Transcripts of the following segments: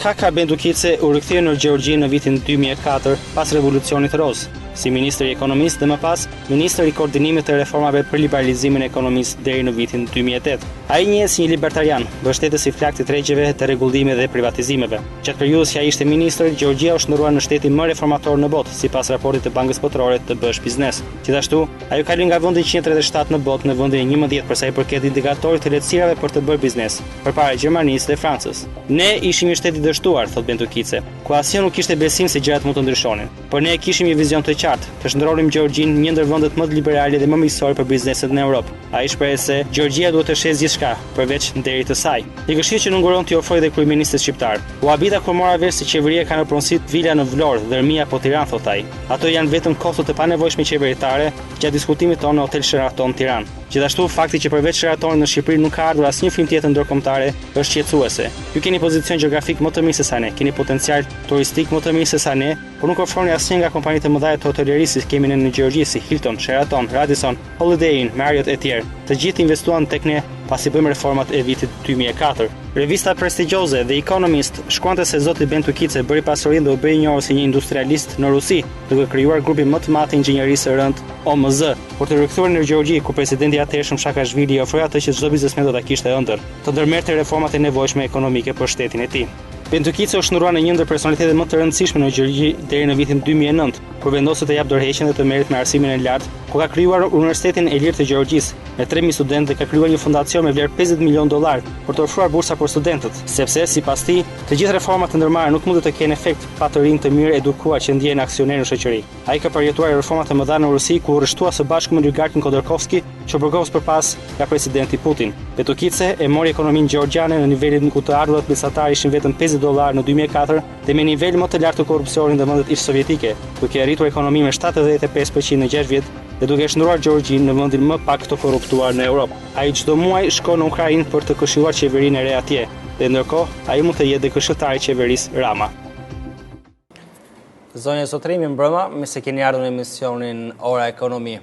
Kakha Bendukidze u rikthye në Gjeorgji në vitin 2004 pas revolucionit roz, si ministër i Ekonomisë dhe më pas ministër i koordinimit të reformave për liberalizimin e ekonomisë deri në vitin 2008. Ai njihet si një libertarian, mbështetës i flaktit regjeve të rregullimeve dhe privatizimeve. Gjatë periudhës që ai ishte ministër, Gjeorgjia u shndrua në shtetin më reformator në botë, sipas raportit të Bankës Qëndrore të Biznes. Gjithashtu, ai u kaloi nga vendi 137 në botë në vendin e 11 për sa i përket indikatorit të lehtësirave për të bërë biznes, përpara Gjermanisë dhe Francës. Ne ishim një shtet i dështuar, thotë Bendukidze, ku asnjë nuk kishte besim se gjërat mund të ndryshonin. Por ne kishim një vizion të qartë, të shndronim Gjeorgjin një ndër vendet më të liberale dhe më miqësore për bizneset në Europë. Ai shpreh se Gjeorgjia duhet të shesë gjithçka, përveç nderit të saj. Një këshillë që nënguron t'i ofrojë dhe kryeministrit shqiptar. U habita kur mora vesh se qeveria ka në pronësi vila në Vlorë, Dërmia apo Tiranë, thotë ai. Ato janë vetëm kostot e panevojshme qeveritare gjatë diskutimit tonë në Hotel Sheraton Tiranë. Gjithashtu, fakti që përveç Sheratonit në Shqipëri nuk ka ardhur asnjë firmë tjetër ndërkombëtare është shqetësuese. Ju keni pozicion gjeografik më të mirë se sa ne, keni potencial turistik më të mirë se sa ne, por nuk ofroni asnjë nga kompanitë e mëdha të hotelerisë që kemi ne në Gjeorgji, si Hilton, Sheraton, Radisson, Holiday Inn, Marriott e tjerë. Të gjithë investuan tek ne pasi bëjmë reformat e vitit 2004. Revista prestigjioze The Economist shkruante se zoti Bendukidze bëri pasurinë dhe u bëri njohur si një industrialist në Rusi, duke krijuar grupin më të madh të inxhinierisë së rënd, OMZ, për të rikthyer në Gjeorgji, ku presidenti i atëhershëm Saakashvili ofroi atë që çdo biznesmen do ta kishte ëndër, të ndërmerrte reformat e nevojshme ekonomike për shtetin e tij. Bendukidze u shndrua në një ndër personalitetet më të rëndësishme në Gjeorgji deri në vitin 2009, kur vendosi të jap dorëheqjen dhe të merret me arsimin e lartë, ku ka krijuar Universitetin e Lirë të Gjeorgjisë, me 3000 studentë dhe ka krijuar një fondacion me vlerë $50 milionë për të ofruar bursa për studentët, sepse sipas tij, të gjitha reformat të ndërmarra nuk mund të kenë efekt pa të rinj të mirë edukuar që ndjehen aksionerë në shoqëri. Ai ka përjetuar reformat e mëdha në Rusi, ku rreshtua së bashku me oligarkin Khodorkovski, që burgos përpas nga presidenti Putin. Bendukidze e mori ekonominë gjeorgjiane në nivelin ku të ardhurat mesatar ishin vetëm $50 në 2004 dhe me nivel më të lartë të korrupsionit në vendet ish sovjetike, duke arritur ekonominë me 75% në 6 vjet dhe duke shndruar Gjeorgjin në vendin më pak të korruptuar në Europë. Ai çdo muaj shkon në Ukrainë për të këshilluar qeverinë e re atje, dhe ndërkohë ai mund të jetë këshilltari i qeverisë Rama. Zonja Zotrimi mbrëma, me se keni ardhur në emisionin Ora Ekonomi.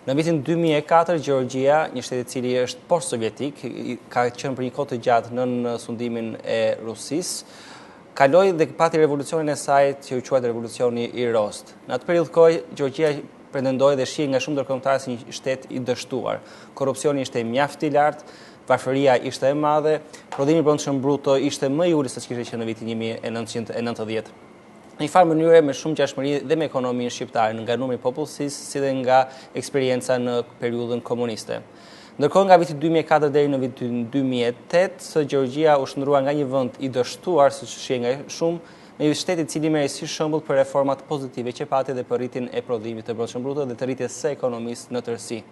Në vitin 2004, Gjeorgjia, një shtet i cili është post-sovjetik, ka qenë për një kohë të gjatë nën sundimin e Rusisë, kaloi dhe pati revolucionin e saj që u quajtur revolucioni i rost. Në atë periudhë kohë, Gjeorgjia pretendoi dhe shihej nga shumë ndërkombëtarë si një shtet i dështuar. Korrupsioni ishte mjaft i lartë, varfëria ishte e madhe, prodhimi i brendshëm bruto ishte më i ulët se ç'kishte qenë në vitin 1990. Në një farë mënyrë me shumë ngjashmëri dhe me ekonominë shqiptare, nga numri i popullsisë, si dhe nga eksperienca në periudhën komuniste. Ndërkohë nga viti 2004 deri në vitin 2008, Gjeorgjia u shndrua nga një vend i dështuar, siç shihet nga shumë, në një shtet i cili merret si shembull për reformat pozitive që pati dhe për rritjen e prodhimit të brendshëm bruto dhe të rritjes së ekonomisë në tërësi.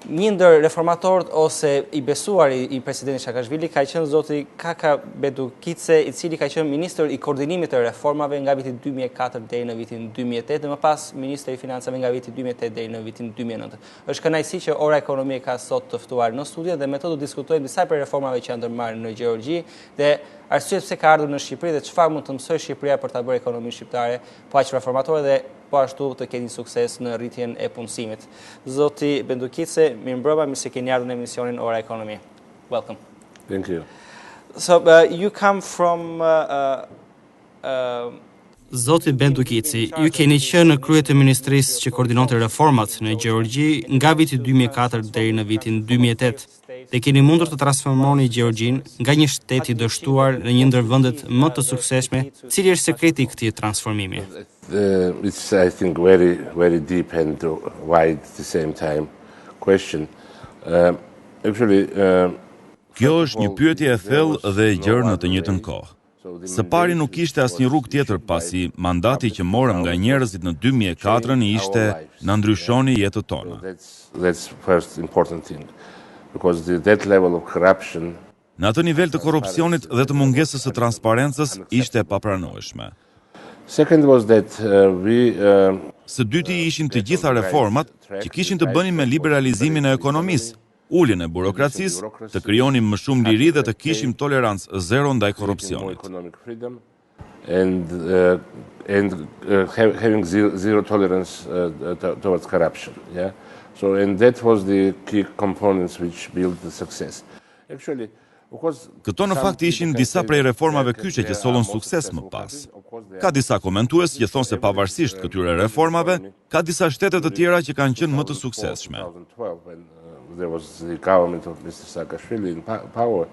Një ndër reformatorët ose i besuar i presidentit Saakashvili ka qenë zoti Kakha Bendukidze, i cili ka qenë ministër i koordinimit të reformave nga viti 2004 deri në vitin 2008 dhe më pas ministër i financave nga viti 2008 deri në vitin 2009. Është kënaqësi që Ora Ekonomi ka sot të ftuar në studio dhe me to do diskutojmë disa për reformave që janë ndërmarrë në Gjeorgji dhe arsyet pse ka ardhur në Shqipëri dhe çfarë mund të mësojë Shqipëria për ta bërë ekonominë shqiptare po aq reformatore dhe po ashtu të ketë sukses në rritjen e punësimit. Zoti Bendukidze, mirëmbrëma, mirë se keni ardhur në emisionin Ora Ekonomi. Welcome. Thank you. So you come from Zoti Bendukidze, ju keni qenë në krye të ministrisë që koordinonte reformat në Gjeorgji nga viti 2004 deri në vitin 2008 dhe keni mundur të transformoni Gjeorgjin nga një shtet i dështuar në një ndër vendet më të suksesshme. Cili është sekreti i këtij transformimi? It's, I think, very deep and wide at the same time question. Kjo është një pyetje e thellë dhe e gjerë në të njëjtën kohë. Së pari nuk ishte asnjë rrugë tjetër pasi mandati që morëm nga njerëzit në 2004 ishte na ndryshoni jetën tonë. That's first important thing. Because that level of corruption. Në atë nivel të korrupsionit dhe të mungesës së transparencës ishte papranueshme. Second was that Së dyti ishin të gjitha reformat që kishin të bënin me liberalizimin e ekonomisë, uljen e burokracisë, të krijonim më shumë liri dhe të kishim tolerancë zero ndaj korrupsionit. And having zero tolerance towards corruption. Yeah. So, and that was the key components which built the success. Actually, Këto në fakt ishin disa prej reformave kyçe që sollën sukses më pas. Ka disa komentues që thonë se pavarësisht këtyre reformave, ka disa shtete të tjera që kanë qenë më të suksesshme. There was the government of Mr. Saakashvili in power.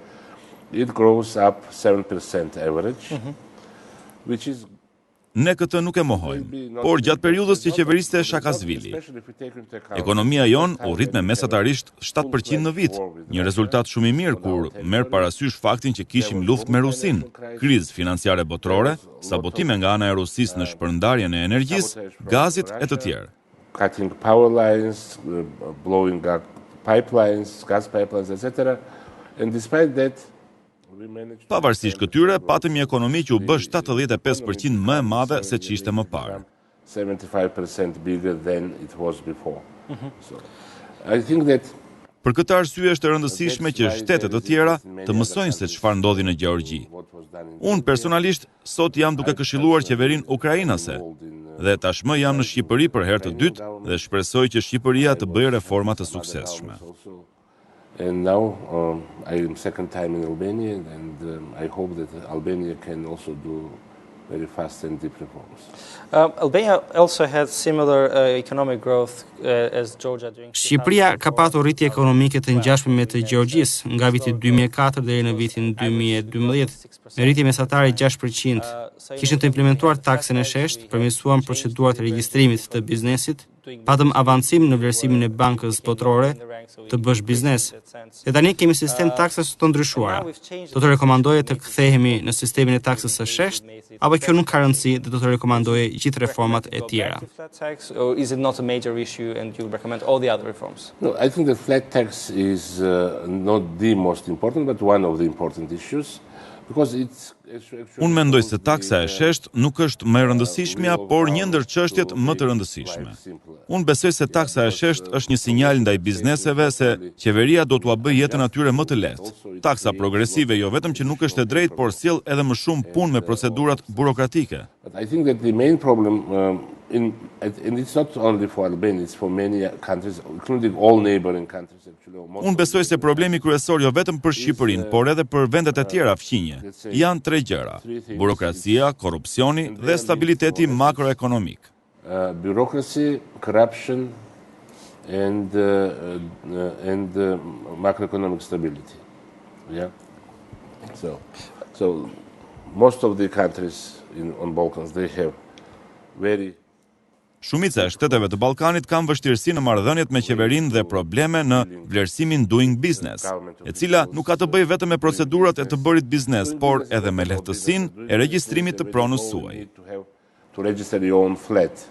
It grows up 7% average, which is Ne këtë nuk e mohojmë, por gjatë periudhës që qeveriste Shakazvili, ekonomia jon u rrit me mesatarisht 7% në vit, një rezultat shumë i mirë kur merr parasysh faktin që kishim luftë me Rusin, krizë financiare botërore, sabotime nga ana e Rusisë në shpërndarjen e energjisë, gazit e të tjerë. Cutting power lines, blowing up pipelines, gas pipelines, etc. And despite that, pavarësisht këtyre, patëm një ekonomi që u bë 75% më e madhe se që ishte më parë. 75% bigger than it was before. So, I think that Për këtë arsye është e rëndësishme që shtetet të tjera të mësojnë se çfarë ndodhi në Gjeorgji. Unë personalisht sot jam duke këshilluar qeverinë ukrainase dhe tashmë jam në Shqipëri për herë të dytë dhe shpresoj që Shqipëria të bëjë reforma të suksesshme. And now I am second time in Albania, and I hope that Albania can also do very fast and deep reforms. Albania also had similar economic growth as Georgia during. Shqipëria ka patur rritje ekonomike të ngjashme me të Gjeorgjisë nga viti 2004 deri në vitin 2012, me rritje mesatare 6%. Kishin të implementuar taksën e sheshtë, përmirësuan procedurat e regjistrimit të biznesit, patëm avancim në vlerësimin e Bankës Qëndrore të bësh biznes. E tani kemi sistem taksas të ndryshuara. Do të rekomandoje të kthehemi në sistemin e taksës së sheshtë, apo kjo nuk ka rëndësi dhe do të rekomandoje gjithë reformat e tjera? Or is it not a major issue and you recommend all the other reforms? No, I think that flat tax is not the most important, but one of the important issues. Unë mendoj se taksa e sheshtë nuk është më e rëndësishmja, por një ndër çështjet më të rëndësishme. Unë besoj se taksa e sheshtë është një sinjal ndaj bizneseve se qeveria do t'ua bëjë jetën atyre më të lehtë. Taksa progresive jo vetëm që nuk është e drejtë, por sjell edhe më shumë punë me procedurat burokratike. But I think that the main problem and it's not only for Albania, it's for many countries, including all neighboring countries actually. Unë besoj se problemi kryesor jo vetëm për Shqipërinë, por edhe për vendet e tjera fqinje, janë tre gjëra: burokracia, korrupsioni dhe stabiliteti makroekonomik. Bureaucracy, corruption and macroeconomic stability. Yeah. So most of the countries on Balkans, they have very Shumica e shteteve të Ballkanit kanë vështirësi në marrëdhëniet me qeverinë dhe probleme në vlerësimin doing business, e cila nuk ka të bëjë vetëm me procedurat e të bërit biznes, por edhe me lehtësinë e regjistrimit të pronës suaj. To register your own flat,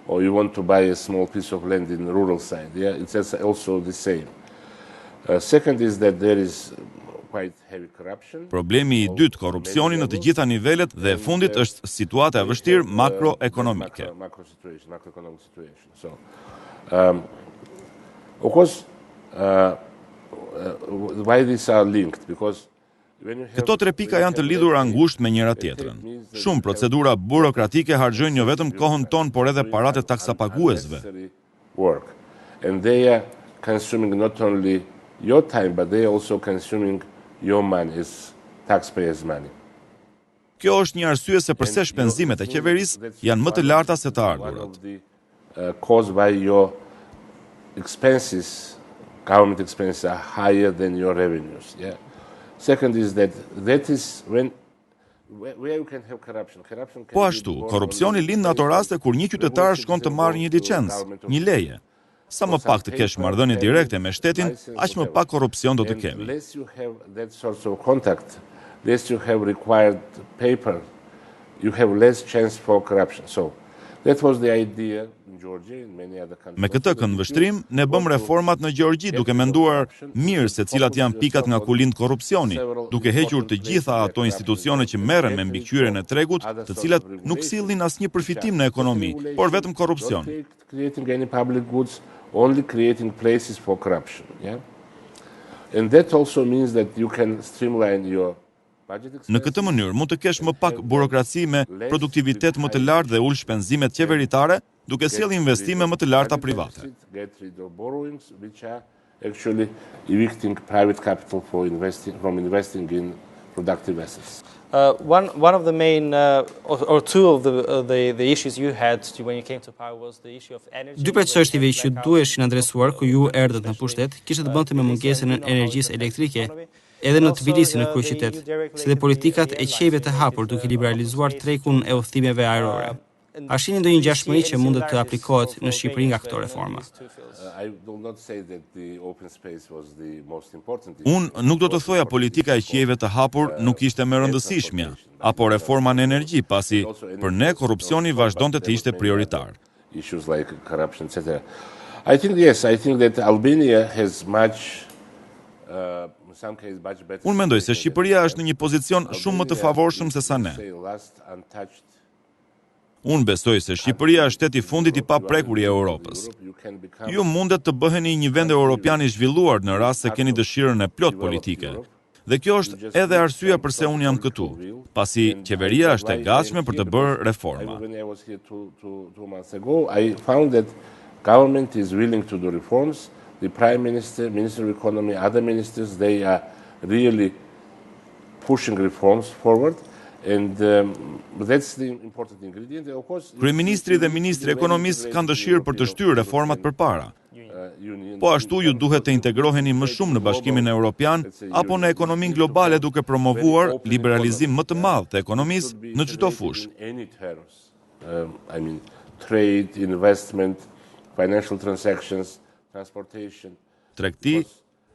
or you want to buy a small piece of land in the rural side, yeah, it's also the same. Second is that there is quite heavy corruption. Problemi i dytë, korrupsioni në të gjitha nivelet dhe e fundit është situata e vështirë makroekonomike. Macroeconomic situation. So, of course, why these are linked? Because Këto tre pika janë të lidhura ngushtë me njëra tjetrën. Shumë procedura burokratike harxojnë jo vetëm kohën tonë, por edhe paratë e taksapaguesve. Work. And they are consuming not only your time, but they are also consuming your money, is taxpayers' money. Kjo është një arsye se pse shpenzimet e qeverisë janë më të larta se të ardhurat. Caused by your expenses, government expenses are higher than your revenues. Yeah. Second is that is when where you can have corruption. Po ashtu, korrupsioni lind në ato raste kur një qytetar shkon të marrë një licencë, një leje. Sa më pak të kesh marrëdhënie direkte me shtetin, aq më pak korrupsion do të kemi. Less you have that sort of contact, less you have required paper, you have less chance for corruption. So that was the idea in Georgia and many other countries. Me këtë këndvështrim, ne bëm reformat në Gjeorgji duke menduar mirë se cilat janë pikat nga ku lind korrupsioni, duke hequr të gjitha ato institucione që merren me mbikëqyrjen e tregut, të cilat nuk sillnin asnjë përfitim në ekonomi, por vetëm korrupsion. Creating any public goods, only creating places for corruption, yeah? And that also means that you can streamline your budget expenses. Në këtë mënyrë mund të kesh më pak burokraci me produktivitet më të lartë dhe ul shpenzimet qeveritare, duke sjellë investime më të larta private. Get rid of borrowings which are actually evicting private capital from investing in productive assets. One of the main, or two of the issues you had when you came to power was the issue of energy. Dy prej çështjeve që duheshin adresuar kur ju erdhët në pushtet kishte të bënte me mungesën e energjisë elektrike, edhe në Tbilisi në kryeqytet, si dhe politikat e qejve të hapur duke liberalizuar trekun e udhëtimeve ajrore. A shihni ndonjë ngjashmëri që mundet të aplikohet në Shqipëri nga këto reforma? Unë nuk do të thoja politika e qejve të hapur nuk ishte më rëndësishmja, apo reforma në energji, pasi për ne korrupsioni vazhdonte të ishte prioritar. Issues like corruption, etc. I think that Albania has much Unë mendoj se Shqipëria është në një pozicion shumë më të favorshëm se sa ne. Unë besoj se Shqipëria është shteti i fundit i paprekur i Europës. Ju mundet të bëheni një vend europian i zhvilluar në rast se keni dëshirën e plot politike. Dhe kjo është edhe arsyeja pse unë jam këtu, pasi qeveria është e gatshme për të bërë reforma. I found that government is willing to do reforms. The Prime Minister, Minister of Economy, other ministers, they are really pushing reforms forward. And that's the important ingredient. Of course, Kryeministri dhe Ministri i Ekonomisë kanë dëshirë për të shtyrë reformat përpara. Po ashtu ju duhet të integroheni më shumë në Bashkimin Evropian apo në ekonominë globale duke promovuar liberalizim më të madh të ekonomisë në çdo fushë. I mean, trade, investment, financial transactions, transportation. Tregti,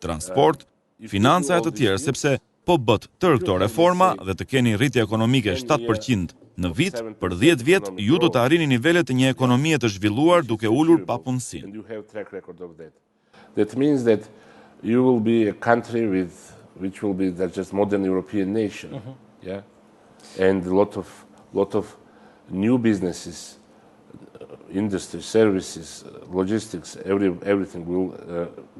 transport, financa e të tjerë, sepse po bët tërë këto reforma dhe të keni rritje ekonomike 7% në vit, për 10 vjet ju do të arrini nivelet e një ekonomie të zhvilluar duke ulur papunësinë. That means that you will be a country which will be just modern European nation, yeah, and a lot of new businesses, industry, services, logistics, everything will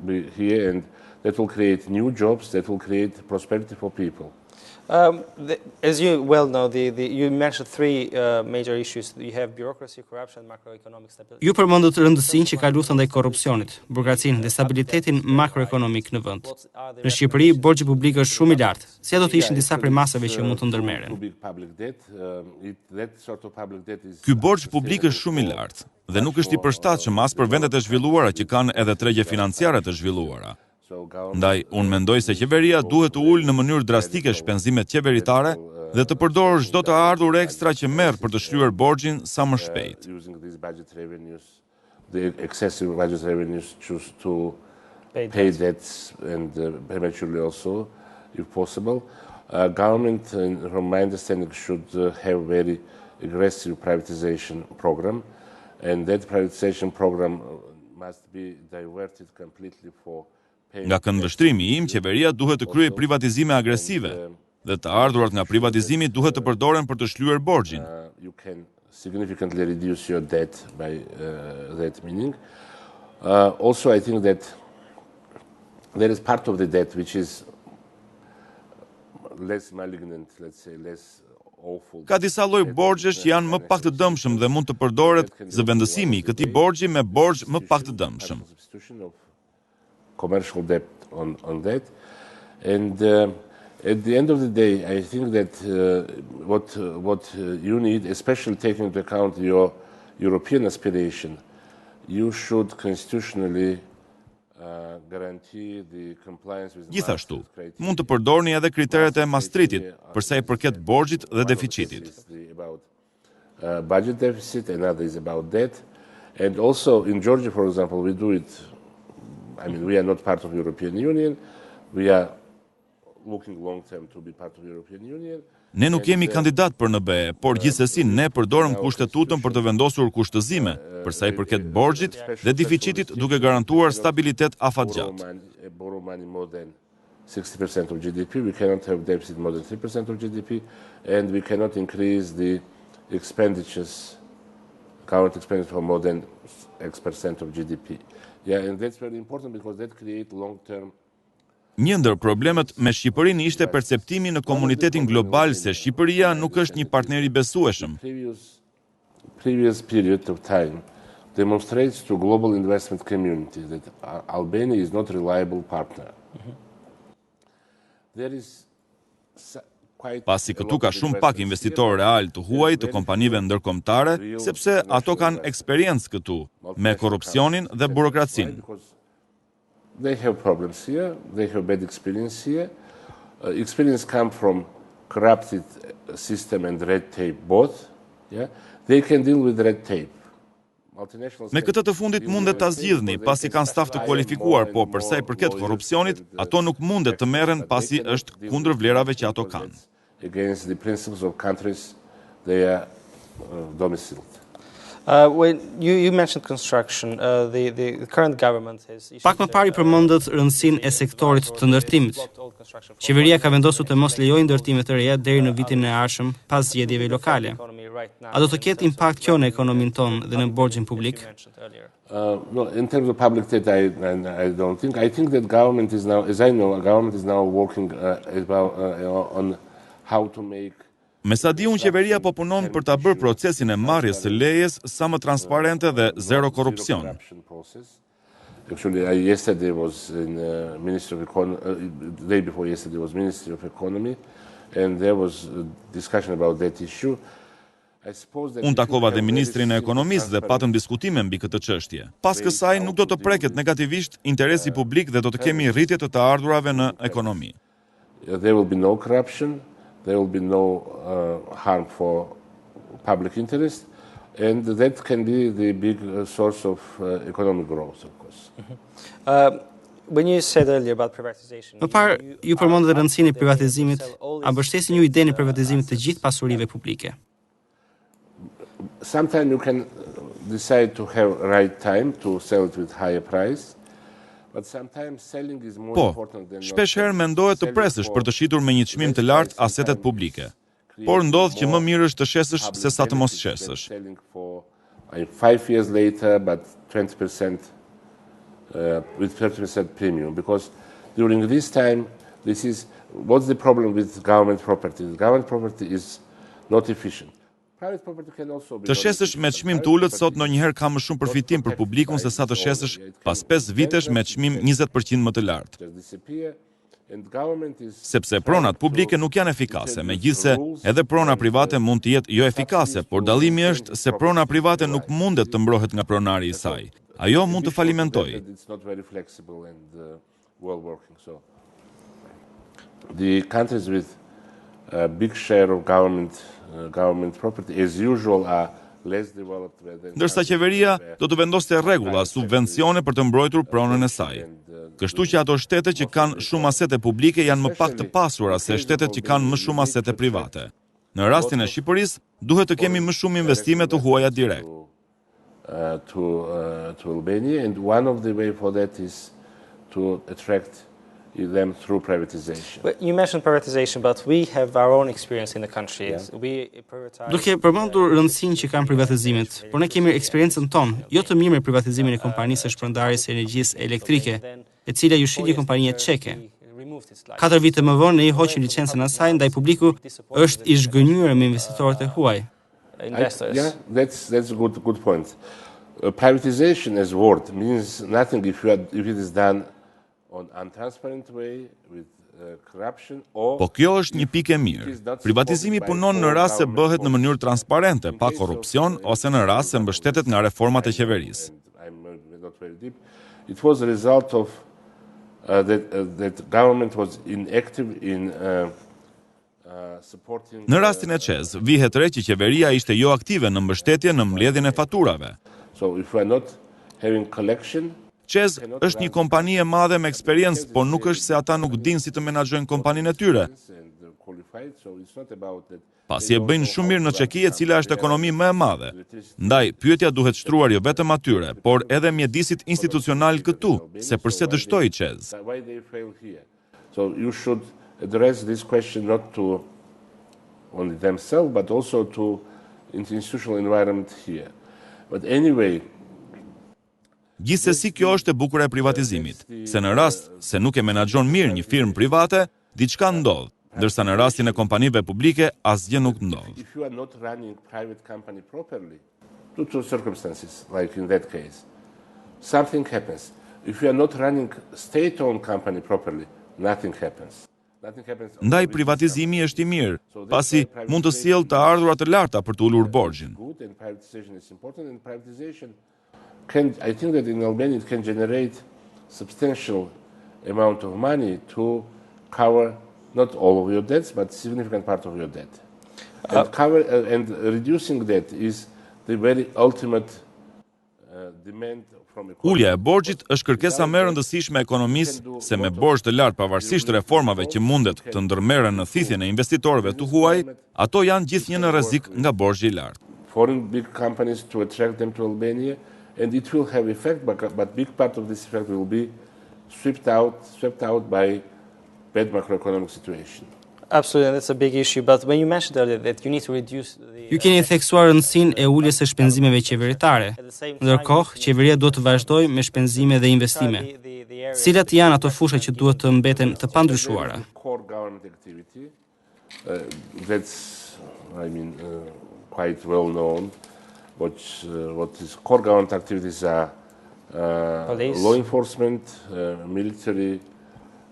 be here, and that will create new jobs, that will create prosperity for people. As you well know, you mentioned three major issues. You have bureaucracy, corruption, and macroeconomic stability. Ju përmendët rëndësinë që ka lufta ndaj korrupsionit, burokracinë dhe stabilitetin makroekonomik në vend. Në Shqipëri, borxhi publik është shumë i lartë. Si do të ishin disa prej masave që mund të ndërmerren? Ky borxh publik është shumë i lartë dhe nuk është i përshtatshëm as për vendet e zhvilluara që kanë edhe tregje financiare të zhvilluara. Ndaj, unë mendoj se qeveria duhet të ulë në mënyrë drastike shpenzimet qeveritare dhe të përdorë çdo të ardhur ekstra që merr për të shlyer borxhin sa më shpejt. The excessive budget revenues choose to pay debts and prematurely also, if possible. Government, from my understanding, should have a very aggressive privatization program, and that privatization program must be diverted completely for. Nga këndvështrimi im, qeveria duhet të kryejë privatizime agresive dhe të ardhurat nga privatizimi duhet të përdoren për të shlyer borxhin. You can significantly reduce your debt by that meaning. Also, I think that there is part of the debt which is less malignant, let's say, less awful. Ka disa lloj borxhesh që janë më pak të dëmshëm dhe mund të përdoret zëvendësimi i këtij borxhi me borxh më pak të dëmshëm. Commercial debt on that, and at the end of the day, I think that what you need, especially taking into account your European aspiration, you should constitutionally guarantee the compliance with. Gjithashtu, mund të përdorni edhe kriteret e Maastrichtit për sa i përket borxhit dhe deficitit. Budget deficit, another is about debt, and also in Georgia, for example, we do it. I mean, we are not part of the European Union. We are looking long term to be part of the European Union. Ne nuk jemi kandidat për në BE, por gjithsesi ne përdorëm kushtetutën për të vendosur kushtëzime për sa i përket borxhit dhe deficitit duke garantuar stabilitet afatgjatë. Borrow money more than 60% of GDP. We cannot have deficit more than 3% of GDP, and we cannot increase the expenditures, current expenditure for more than X% of GDP. Yeah, and that's very important because that create long-term. Një ndër problemet me Shqipërinë ishte perceptimi në komunitetin global se Shqipëria nuk është një partner i besueshëm. Previous period of time, demonstrates to global investment community that Albania is not a reliable partner. There is Pasi këtu ka shumë pak investitorë real të huaj të kompanive ndërkombëtare, sepse ato kanë eksperiencë këtu me korrupsionin dhe burokracinë. They have problems here, they have bad experience here. Experience come from corrupted system and red tape both. Yeah? They can deal with red tape. Me këtë të fundit mundet ta zgjidhni, pasi kanë staf të kualifikuar, po për sa i përket korrupsionit, ato nuk mundet të merren pasi është kundër vlerave që ato kanë. Against the principles of countries they are domiciled. When you mentioned construction, the current government has Pak më parë përmendët rëndësinë e sektorit të ndërtimit. Qeveria ka vendosur të mos lejojë ndërtime të reja deri në vitin e ardhshëm pas zgjedhjeve lokale. A do të ketë impakt kjo në ekonominë tonë dhe në borxhin publik? No, in terms of public debt, I don't think. I think that government is now, as I know, government is now working on how to make. Me sa di unë, qeveria po punon për ta bërë procesin e marrjes së lejes sa më transparente dhe zero korrupsion. Actually, yesterday was in Ministry of Economy, the day before yesterday was Ministry of Economy, and there was a discussion about that issue. Unë takova dhe Ministrin e Ekonomisë dhe patëm diskutime mbi këtë çështje. Pas kësaj nuk do të preket negativisht interesi publik dhe do të kemi rritje të ardhurave në ekonomi. There will be no corruption. There will be no harm for public interest, and that can be the big source of economic growth, of course. When you said earlier about privatization, Më parë, ju përmendët rëndësinë e privatizimit. A mbështesin ju idenë e privatizimit të gjithë pasurive publike? Sometimes you can decide to have right time to sell it with higher price. Po, shpesh herë mendohet të presësh për të shitur me një çmim të lartë asetet publike. Por ndodh që më mirë është të shesësh se sa të mos shesësh. 5 years later, but 20% with 30% premium, because during this time, what's the problem with government property? The government property is not efficient. Të shesësh me çmim të ulët sot ndonjëherë ka më shumë përfitim për publikun se sa të shesësh pas 5 vitesh me çmim 20% më të lartë. Sepse pronat publike nuk janë efikase, megjithse edhe prona private mund të jetë jo efikase, por dallimi është se prona private nuk mundet të mbrohet nga pronari i saj. Ajo mund të falimentojë. The countries with a big share of government property as usual are less developed than. Ndërsa qeveria do të vendoste rregulla, subvencione për të mbrojtur pronën e saj. Kështu që ato shtete që kanë shumë asete publike janë më pak të pasura se shtetet që kanë më shumë asete private. Në rastin e Shqipërisë, duhet të kemi më shumë investime të huaja direkt. To Albania, and one of the way for that is to attract them through privatization. But you mentioned privatization, but we have our own experience in the country. Yeah. We privatize. Duke përmendur rëndësinë që kanë privatizimit, por ne kemi eksperiencën tonë, jo të mirë me privatizimin e kompanisë së shpërndarjes së energjisë elektrike, e cila ju shiti kompania çeke. 4 vite më vonë ne i hoqim licencën asaj ndaj publiku është i zhgënjur me investitorët e huaj. Investors. That's a good point. Privatization as word means nothing if it is done on untransparent way with corruption or. Po kjo është një pikë e mirë. Privatizimi punon në rast se bëhet në mënyrë transparente, pa korrupsion ose në rast se mbështetet nga reformat e qeverisë. It was a result of that government was inactive in supporting. Në rastin e Qez, vihet re që qeveria ishte jo aktive në mbështetje në mbledhjen e faturave. So if we are not having collection. Qez është një kompani e madhe me eksperiencë, por nuk është se ata nuk dinë si të menaxhojnë kompaninë e tyre. Pasi e bëjnë shumë mirë në Çeki, e cila është ekonomi më e madhe. Ndaj, pyetja duhet shtruar jo vetëm atyre, por edhe mjedisit institucional këtu, se përse dështoi Qez. So you should address this question not to only themselves, but also to institutional environment here. But anyway, Gjithsesi kjo është e bukur e privatizimit, se në rast se nuk e menaxhon mirë një firmë private, diçka ndodh, ndërsa në rastin e kompanive publike asgjë nuk ndodh. If you are not running private company properly, due to circumstances, like in that case, something happens. If you are not running state-owned company properly, nothing happens. Ndaj privatizimi është i mirë, pasi mund të sjellë të ardhurat të larta për të ulur borxhin. I think that in Albania it can generate substantial amount of money to cover not all of your debts, but significant part of your debt. And reducing debt is the very ultimate demand. Ulja e borxhit është kërkesa më e rëndësishme e ekonomisë, se me borxh të lartë pavarësisht reformave që mundet të ndërmerren në thithjen e investitorëve të huaj, ato janë gjithnjë në rrezik nga borxhi i lartë. Foreign big companies to attract them to Albania, and it will have effect, but big part of this effect will be swept out by bad macroeconomic situation. Absolutely, that's a big issue. But when you mentioned earlier that you need to reduce Ju keni theksuar rëndësinë e uljes së shpenzimeve qeveritare. Ndërkohë, qeveria duhet të vazhdojë me shpenzime dhe investime. Cilat janë ato fusha që duhet të mbeten të pandryshuara? That's, quite well known. What is core government activities are law enforcement, military,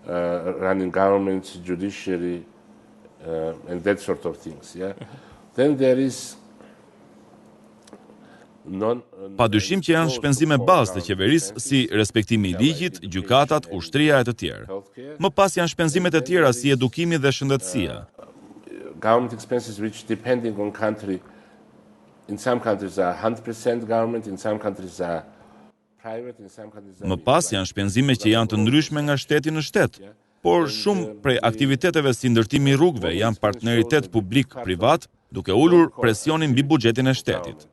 running government, judiciary, and that sort of things. Yeah. Then there is Padyshim që janë shpenzime bazë të qeverisë si respektimi i ligjit, gjykatat, ushtria e të tjerë. Më pas janë shpenzimet e tjera si edukimi dhe shëndetësia. Government expenses which depending on country, in some countries are 100% government, in some countries are private, in some countries are... Më pas janë shpenzime që janë të ndryshme nga shteti në shtet, por shumë prej aktiviteteve si ndërtimi i rrugëve janë partneritet publik-privat, duke ulur presionin mbi buxhetin e shtetit.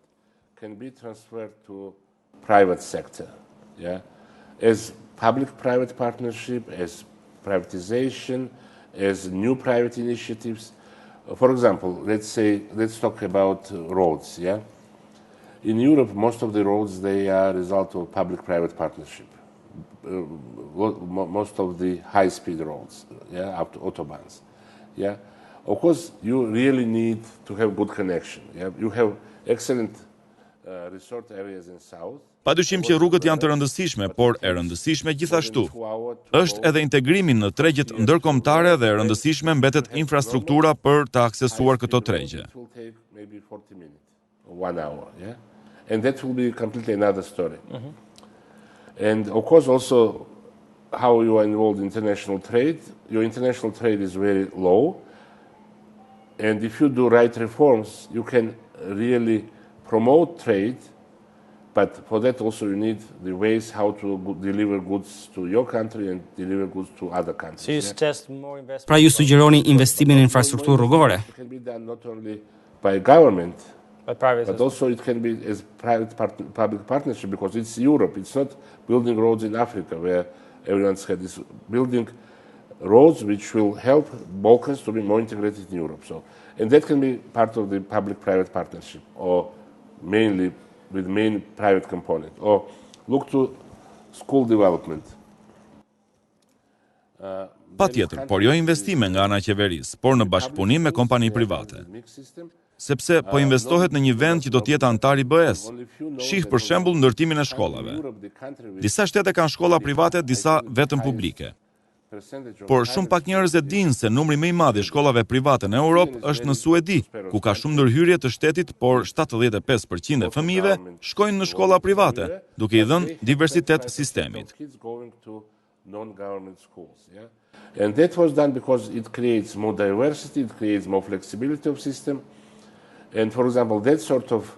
Can be transferred to private sector, yeah, as public-private partnership, as privatization, as new private initiatives. For example, let's talk about roads, yeah. In Europe, most of the roads, they are a result of public-private partnership. Most of the high-speed roads, yeah, up to autobahns, yeah. Of course, you really need to have good connection. Yeah? You have excellent resort areas in south. Padyshim që rrugët janë të rëndësishme, por e rëndësishme gjithashtu është edhe integrimi në tregjet ndërkombëtare dhe e rëndësishme mbetet infrastruktura për të aksesuar këto tregje. It will take maybe 40 minutes, 1 hour, yeah? And that will be completely another story. And of course also how you are involved in international trade. Your international trade is very low. And if you do right reforms, you can really promote trade, but for that also you need the ways how to deliver goods to your country and deliver goods to other countries. So you suggest more investment. Pra ju sugjeroni investimin në infrastrukturë rrugore. It can be done not only by government, But also it can be as public partnership, because it's Europe. It's not building roads in Africa where everyone's head is building roads which will help Balkans to be more integrated in Europe. So, and that can be part of the public-private partnership, or mainly with main private component. Or look to school development. Patjetër, por jo investime nga ana e qeverisë, por në bashkëpunim me kompani private. Sepse po investohet në një vend që do të jetë antar i BE-s. Shih për shembull ndërtimin e shkollave. Disa shtete kanë shkolla private, disa vetëm publike. Por shumë pak njerëz e dinë se numri më i madh i shkollave private në Europë është në Suedi, ku ka shumë ndërhyrje të shtetit, por 75% e fëmijëve shkojnë në shkolla private, duke I dhënë diversitet sistemit. And that was done because it creates more diversity, it creates more flexibility of system. And for example, that sort of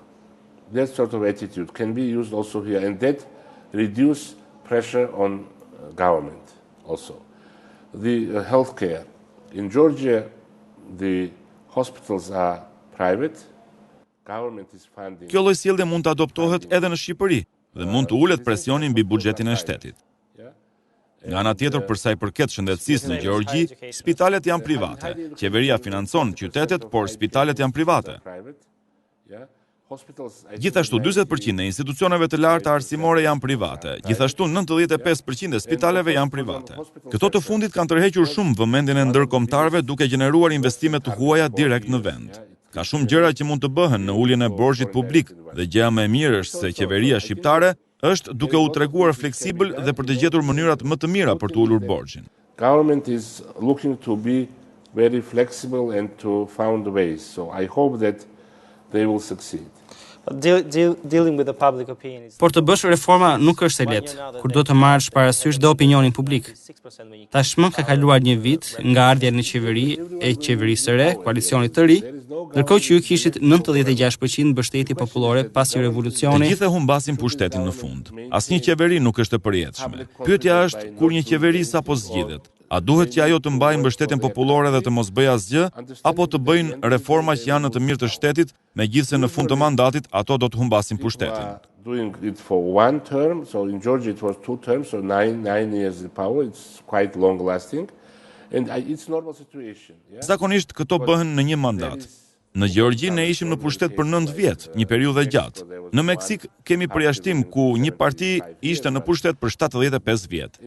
attitude can be used also here, and that reduce pressure on government also. The healthcare in Georgia, the hospitals are private. Government is funding. Kjo lloj sjellje mund të adoptohet edhe në Shqipëri dhe mund të ulet presionin mbi buxhetin e shtetit. Nga ana tjetër, për sa I përket shëndetësisë në Gjeorgji, spitalet janë private. Qeveria financon qytetet, por spitalet janë private. Gjithashtu 40% e institucioneve të larta arsimore janë private. Gjithashtu 95% e spitaleve janë private. Këto të fundit kanë tërhequr shumë vëmendjen e ndërkombëtarëve duke gjeneruar investime të huaja direkt në vend. Ka shumë gjëra që mund të bëhen në uljen e borxhit publik dhe gjëja më e mirë është se qeveria shqiptare është duke u treguar fleksibël dhe për të gjetur mënyrat më të mira për të ulur borxhin. Government is looking to be very flexible and to find ways. So I hope that they will succeed. Dealing with the public opinion is... Por të bësh reforma nuk është e lehtë, kur do të marrësh parasysh dhe opinionin publik. Tashmë ka kaluar një vit nga ardhja në qeveri e qeverisë së re, koalicionit të ri, ndërkohë që ju kishit 96% mbështetje popullore pasi revolucioni. Të gjithë humbasin pushtetin në fund. Asnjë qeveri nuk është e përjetshme. Pyetja është kur një qeveri sapo zgjidhet, a duhet që ajo të mbajë mbështetjen popullore dhe të mos bëjë asgjë, apo të bëjnë reforma që janë në të mirë të shtetit, megjithse në fund të mandatit ato do të humbasin pushtetin. Doing it for one term, so in Georgia it was 2 terms, so 9 years in power, it's quite long lasting, and it's normal situation. Yeah? Zakonisht këto bëhen në një mandat. Në Gjeorgji ne ishim në pushtet për 9 vjet, një periudhë gjatë. Në Meksik kemi përjashtim ku një parti ishte në pushtet për 75 vjet.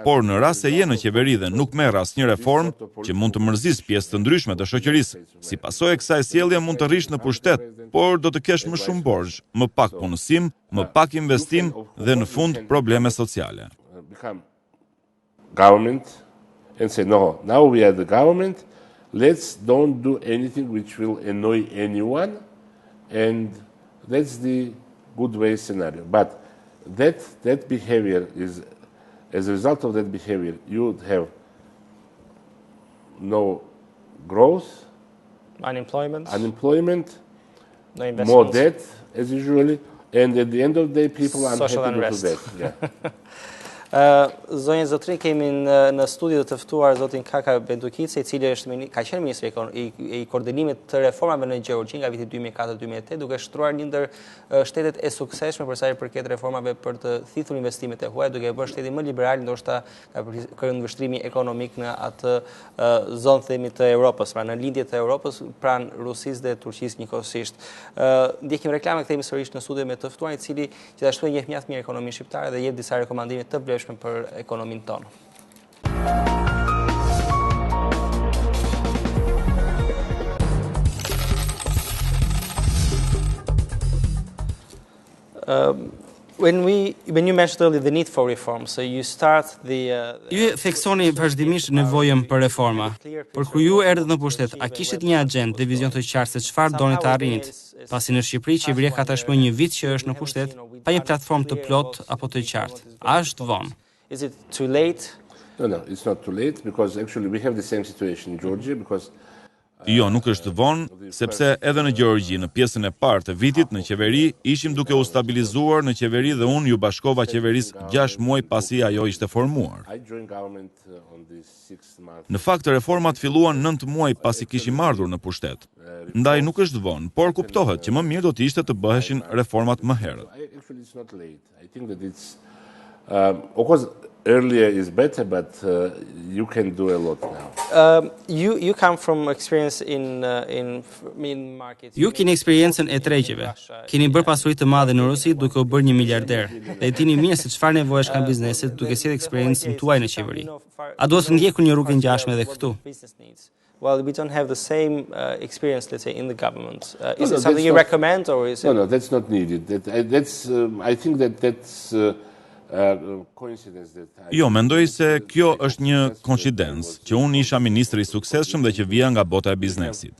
Por në rast se je në qeveri dhe nuk merr asnjë reformë që mund të mërzis pjesë të ndryshme të shoqërisë, si pasojë e kësaj sjellje mund të rrish në pushtet, por do të kesh më shumë borxh, më pak punësim, më pak investim dhe në fund probleme sociale. Government and say no, now we are the government. Let's don't do anything which will annoy anyone, and that's the good way scenario. But that behavior is, as a result of that behavior, you would have no growth, unemployment, no investments, more debt as usually, and at the end of the day, people are unhappy to that. Yeah. Zonjë Zotrin, kemi në studio të ftuar zotin Kakha Bendukidze, i cili ka qenë ministri i koordinimit të reformave në Gjeorgji nga viti 2004-2008, duke shtruar një ndër shtetet e suksesshme për sa i përket reformave për të thithur investimet e huaja, duke bërë shtetin më liberal, ndoshta këndvështrimi ekonomik në atë zonë themi të Europës, pra në lindje të Europës pranë Rusisë dhe Turqisë njëkohësisht. Ndjekim reklame, kthehemi sërish në studio me të ftuar, i cili gjithashtu e njeh mjaft mirë ekonominë shqiptare dhe jep disa rekomandime të vlefshme për ekonominë tonë. When you mentioned earlier the need for reform, so you start Ju theksoni vazhdimisht nevojën për reforma. Por kur ju erdhët në pushtet, a kishit një agjendë dhe vizion të qartë se çfarë doni të arrinit? Pasi në Shqipëri qeveria ka tashmë një vit që është në pushtet, pa një platformë të plot apo të qartë. A është vonë? Is it too late? No, it's not too late because actually we have the same situation in Georgia because Jo, nuk është vonë, sepse edhe në Gjeorgji, në pjesën e parë të vitit në qeveri, ishim duke u stabilizuar në qeveri dhe unë ju bashkova qeverisë 6 muaj pasi ajo ishte formuar. Në fakt, reformat filluan 9 muaj pasi kishim ardhur në pushtet. Ndaj nuk është vonë, por kuptohet që më mirë do të ishte të bëheshin reformat më herët. Of course, earlier is better, but you can do a lot now. You come from experience in markets. Ju keni eksperiencën e tregjeve. Keni bërë pasuri të madhe në Rusi duke u bërë një miliarder. Dhe e dini mirë se çfarë nevojesh kanë bizneset duke sjellë eksperiencën tuaj në qeveri. A duhet të ndjekur një rrugë ngjashme edhe këtu? Well, we don't have the same experience, let's say, in the government. Is it something you recommend, or is it? No, that's not needed. I think that's Jo, mendoj se kjo është një koincidencë që unë isha ministri i suksesshëm dhe që vija nga bota e biznesit.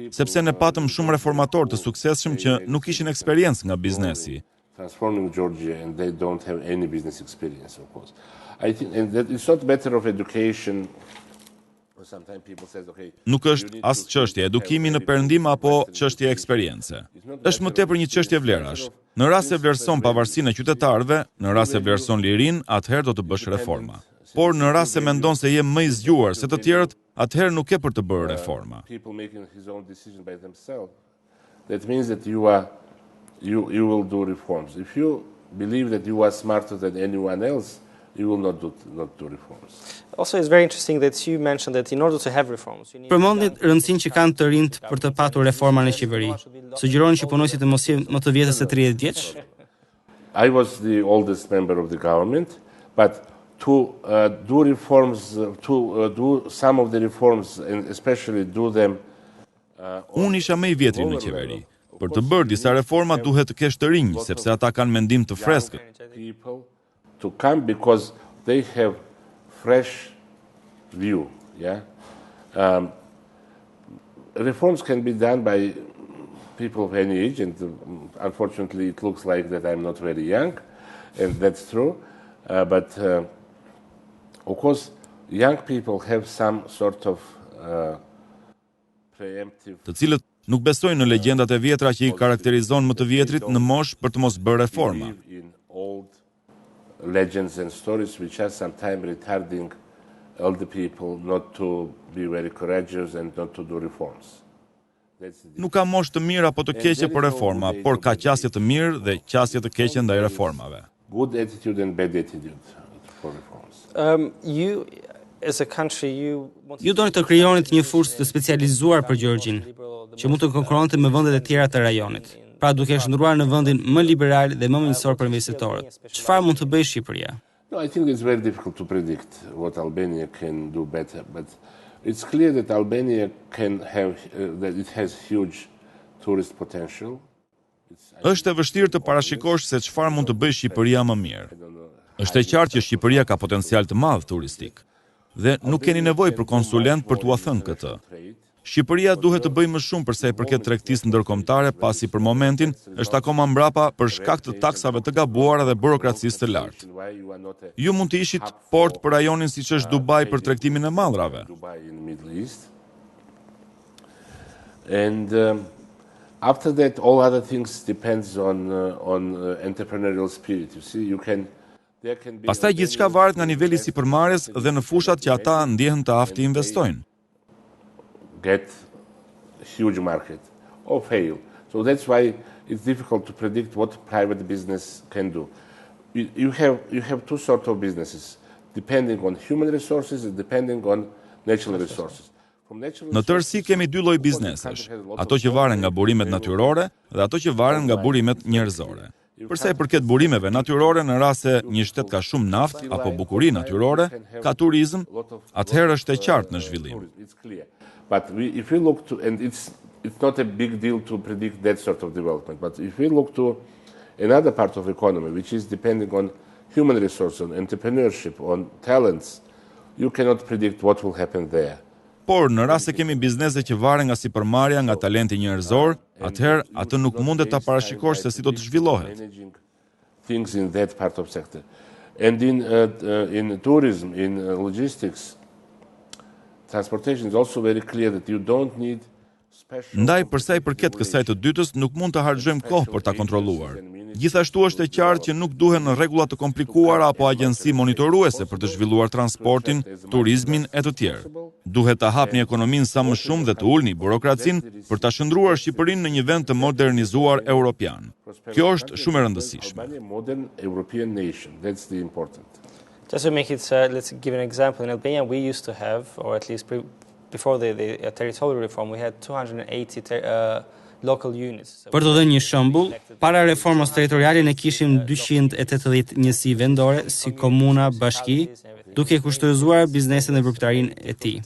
Sepse ne patëm shumë reformatorë të suksesshëm që nuk ishin eksperiencë nga biznesi. Transforming Georgia and they don't have any business experience, of course. I think and that it's not matter of education. Nuk është as çështje edukimi në perëndim apo çështje eksperience. Është më tepër një çështje vlerash. Në rast se vlerëson pavarësinë e qytetarëve, në rast se vlerëson lirinë, atëherë do të bësh reforma. Por në rast se mendon se je më i zgjuar se të tjerët, atëherë nuk ke për të bërë reforma. That means that you will do reforms. If you believe that you are smarter than anyone else, you will not do reforms. Also, it's very interesting that you mentioned that in order to have reforms, you need... Përmendit rëndësinë që kanë të rinjt për të patur reforma në qeveri. Sugjeroni që punojësit të mos jenë më të vjetër se 30 vjeç? I was the oldest member of the government, but to do reforms, do some of the reforms, and especially do them Unë isha më i vjetri në qeveri. Për të bërë disa reforma duhet të kesh të rinj, sepse ata kanë mendim të freskët. To come because they have fresh view, yeah. Reforms can be done by people of any age, and unfortunately it looks like that I'm not very young, and that's true. But of course, young people have some sort of preemptive. Të cilët nuk besojnë në legjendat e vjetra që i karakterizon më të vjetrit në moshë për të mos bërë reforma. In old legends and stories which are sometimes retarding older people not to be very courageous and not to do reforms. Nuk ka moshë të mirë apo të keqe për reforma, por ka qasje të mirë dhe qasje të keqe ndaj reformave. Good attitude and bad attitude for reforms. Ju doni të krijonit një fursë të specializuar për Gjeorgjin, që mund të konkurronte me vendet e tjera të rajonit. Pra duke shndruar në vendin më liberal dhe më miqësor për investitorët. Çfarë mund të bëjë Shqipëria? No, I think it's very difficult to predict what Albania can do better, but it's clear that Albania can have that it has huge tourist potential. Është e vështirë të parashikosh se çfarë mund të bëjë Shqipëria më mirë. Është e qartë që Shqipëria ka potencial të madh turistik dhe nuk keni nevojë për konsulent për t'ua thënë këtë. Shqipëria duhet të bëjë më shumë për sa i përket tregtisë ndërkombëtare, pasi për momentin është akoma mbrapa për shkak të taksave të gabuara dhe burokracisë të lartë. Ju mund të ishit port për rajonin siç është Dubai për tregtimin e mallrave. And after that, all other things depends on entrepreneurial spirit. You see, Pastaj gjithçka varet nga niveli i sipërmarrjes dhe në fushat që ata ndjehen të aftë investojnë. Get huge market or fail. So that's why it's difficult to predict what private business can do. You have two sorts of businesses, depending on human resources and depending on natural resources. Në tërësi kemi dy lloj biznesesh, ato që varen nga burimet natyrore dhe ato që varen nga burimet njerëzore. Përsa i përket burimeve natyrore, në rast se një shtet ka shumë naftë apo bukuri natyrore, ka turizëm, atëherë është e qartë në zhvillim. But if we look to, and it's not a big deal to predict that sort of development, but if we look to another part of economy, which is depending on human resources, on entrepreneurship, on talents, you cannot predict what will happen there. Por në rast se kemi biznese që varen nga sipërmarrja, nga talenti njerëzor, atëherë atë nuk mundet ta parashikosh se si do të zhvillohet. Things in that part of sector. And in tourism, in logistics, transportation is also very clear that you don't need special. Ndaj përsa i përket kësaj të dytës, nuk mund të harxojmë kohë për ta kontrolluar. Gjithashtu është e qartë që nuk duhen rregulla të komplikuara apo agjenci monitoruese për të zhvilluar transportin, turizmin e të tjerë. Duhet ta hapni ekonominë sa më shumë dhe të ulni burokracinë për ta shndruar Shqipërinë në një vend të modernizuar europian. Kjo është shumë e rëndësishme. Modern European nation, that's the important. Just to make it, let's give an example. In Albania, we used to have, or at least before the territorial reform, we had 280 local units. Për të dhënë një shembull, para reformës territoriale ne kishim 280 njësi vendore si komuna, bashki, duke kushtozuar biznesin dhe përpitarinë e tij.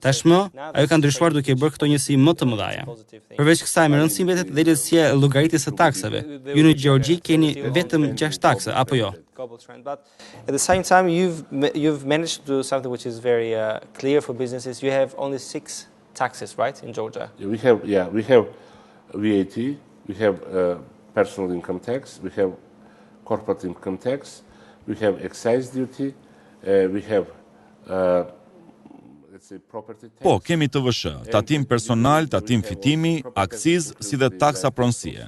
Tashmë, ajo ka ndryshuar duke bërë këto njësi më të mëdha. Përveç kësaj, me rëndësi mbetet dhe lehtësia e llogaritjes së taksave. Ju në Gjeorgji keni vetëm 6 taksa apo jo? But at the same time, you've managed to do something which is very clear for businesses. You have only 6 taxes, right, in Georgia? We have VAT, we have personal income tax, we have corporate income tax, we have excise duty, we have let's say property tax. Po, kemi TVSH, tatim personal, tatim fitimi, akciz, si dhe taksa pronësie.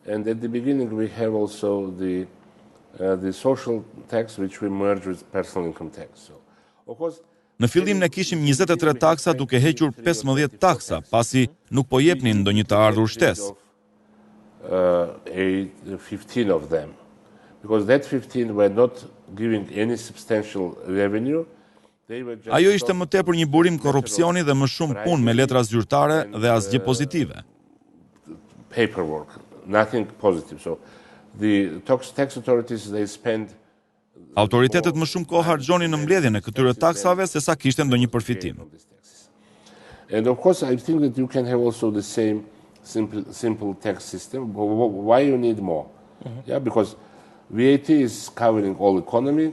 And at the beginning we have also the social tax which we merge with personal income tax. So, of course, në fillim ne kishim 23 taksa duke hequr 15 taksa, pasi nuk po jepnin ndonjë të ardhur shtesë. 15 of them, because that 15 were not giving any substantial revenue. Ajo ishte më tepër një burim korrupsioni dhe më shumë punë me letra zyrtare dhe asgjë pozitive. Paperwork, nothing positive. So the tax authorities, they spend. Autoritetet më shumë kohë harxhonin në mbledhjen e këtyre taksave se sa kishte ndonjë përfitim. And of course, I think that you can have also the same simple tax system. Why you need more? Yeah, because VAT is covering all economy.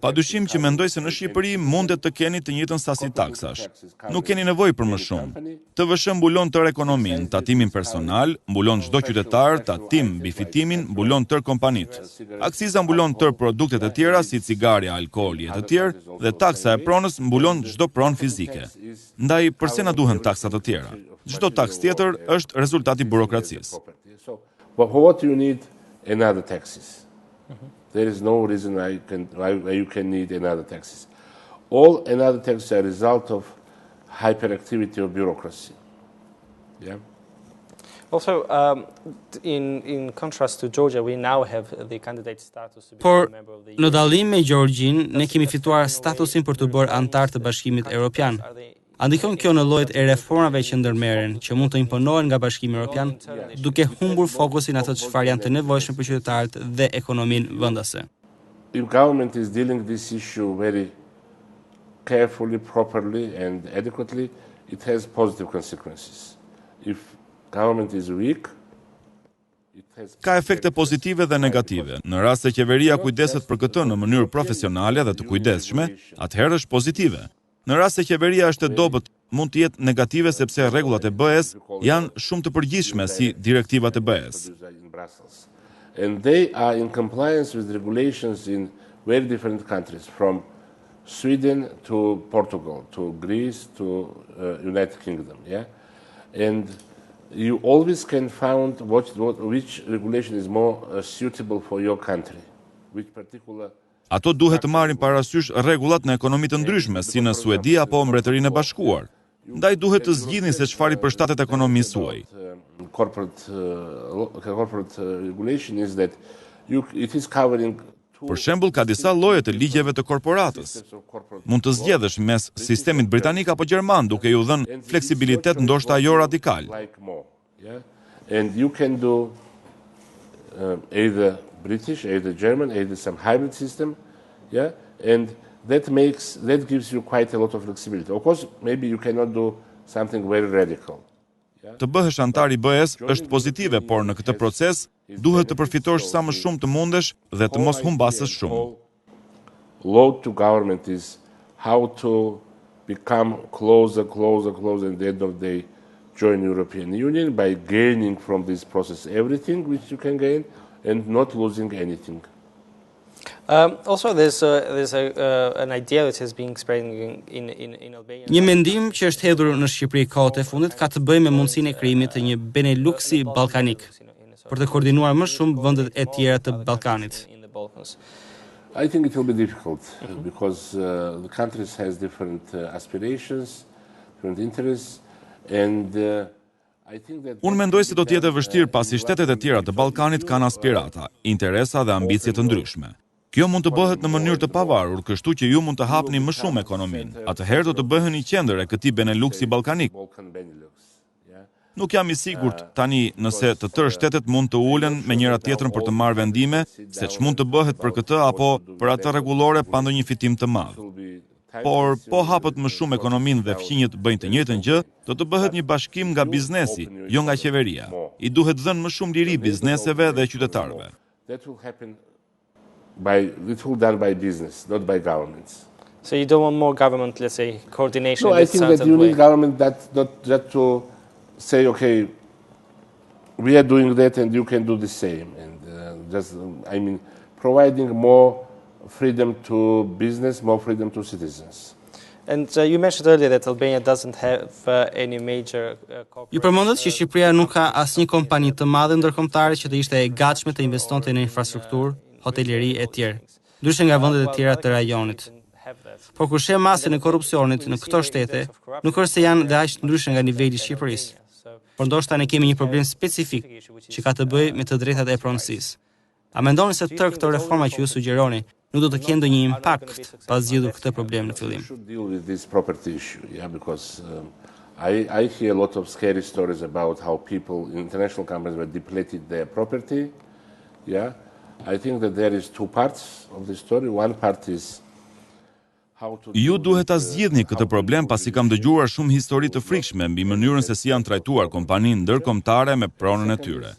Padyshim që mendoj se në Shqipëri mundet të keni të njëjtën sasi taksash. Nuk keni nevojë për më shumë. TVSH mbulon tërë ekonominë, tatimin personal, mbulon çdo qytetar, tatim mbi fitimin, mbulon tërë kompanitë. Akciza mbulon tërë produktet e tjera si cigaria, alkooli e të tjerë dhe taksa e pronës mbulon çdo pronë fizike. Ndaj pse na duhen taksa të tjera? Çdo taks tjetër është rezultati i burokracisë. But what you need another taxes. There is no reason why you can need another taxes. All another taxes are a result of hyperactivity of bureaucracy. Yeah. Also, in contrast to Georgia, we now have the candidate status to Por, become a member of the në dallim me Gjeorgjin, ne kemi fituar statusin për të bërë antar të Bashkimit Evropian. A ndikon kjo në llojet e reformave që ndërmerren, që mund të imponohen nga Bashkimi Evropian, duke humbur fokusin atë çfarë janë të nevojshme për qytetarët dhe ekonominë vendase? If government is dealing this issue very carefully, properly and adequately, it has positive consequences. If government is weak, Ka efekte pozitive dhe negative. Në rast se qeveria kujdeset për këtë në mënyrë profesionale dhe të kujdesshme, atëherë është pozitive. Në rast se qeveria është e dobët, mund të jetë negative sepse rregullat e BE-s janë shumë të përgjithshme si direktivat e BE-s. And they are in compliance with regulations in very different countries, from Sweden to Portugal, to Greece, to United Kingdom. Yeah, and you always can find which regulation is more suitable for your country, which particular. Ato duhet të marrin parasysh rregullat në ekonomi të ndryshme, si në Suedi apo Mbretërinë e Bashkuar. Ndaj duhet të zgjidhni se çfarë i përshtatet ekonomisë suaj. Corporate regulation is that it is covering. Për shembull, ka disa lloje të ligjeve të korporatës. Mund të zgjedhësh mes sistemit britanik apo gjerman, duke ju dhënë fleksibilitet ndoshta jo radikal. And you can do either British, either German, either some hybrid system, yeah, and that gives you quite a lot of flexibility. Of course, maybe you cannot do something very radical. Të bëhesh antar i BE-s është pozitive, por në këtë proces duhet të përfitosh sa më shumë të mundesh dhe të mos humbasësh shumë. Load to government is how to become closer, and at the end of the day join European Union by gaining from this process everything which you can gain and not losing anything. Also, there's an idea that has been spreading in Albania. Një mendim që është hedhur në Shqipëri kohët e fundit ka të bëjë me mundësinë e krijimit të një Beneluxi ballkanik, për të koordinuar më shumë vendet e tjera të Ballkanit. I think it will be difficult because the countries has different aspirations, different interests, and Unë mendoj se do të jetë e vështirë pasi shtetet e tjera të Ballkanit kanë aspirata, interesa dhe ambicie të ndryshme. Kjo mund të bëhet në mënyrë të pavarur, kështu që ju mund të hapni më shumë ekonominë. Atëherë do të bëheni qendër e këtij Beneluxi ballkanik. Nuk jam i sigurt tani nëse të tërë shtetet mund të ulen me njëra tjetrën për të marrë vendime se ç'mund të bëhet për këtë apo për atë rregullore pa ndonjë fitim të madh. Por po hapet më shumë ekonominë dhe fqinjët bëjnë të njëjtën gjë, do të bëhet një bashkim nga biznesi, jo nga qeveria. I duhet dhënë më shumë liri bizneseve dhe qytetarëve. It will done by business, not by governments. So you don't want more government, let's say, coordination. No, I think that you need government that to say, okay, we are doing that and you can do the same, and providing more freedom to business, more freedom to citizens. And you mentioned earlier that Albania doesn't have any major Ju përmendët që Shqipëria nuk ka asnjë kompani të madhe ndërkombëtare që të ishte e gatshme të investonte në infrastrukturë, hoteleri e tjerë, ndryshe nga vendet e tjera të rajonit. Por kur shem masën e korrupsionit në këto shtete, nuk është se janë dhe aq të ndryshe nga niveli i Shqipërisë. Por ndoshta ne kemi një problem specifik që ka të bëjë me të drejtat e pronësisë. A mendoni se tërë këto reforma që ju sugjeroni nuk do të kenë ndonjë impakt pas zgjidhur këtë problem në fillim? I hear a lot of scary stories about how people in international companies were depleted their property. Yeah, I think that there is two parts of the story. One part is Ju duhet ta zgjidhni këtë problem pasi kam dëgjuar shumë histori të frikshme mbi mënyrën se si janë trajtuar kompaninë ndërkombëtare me pronën e tyre.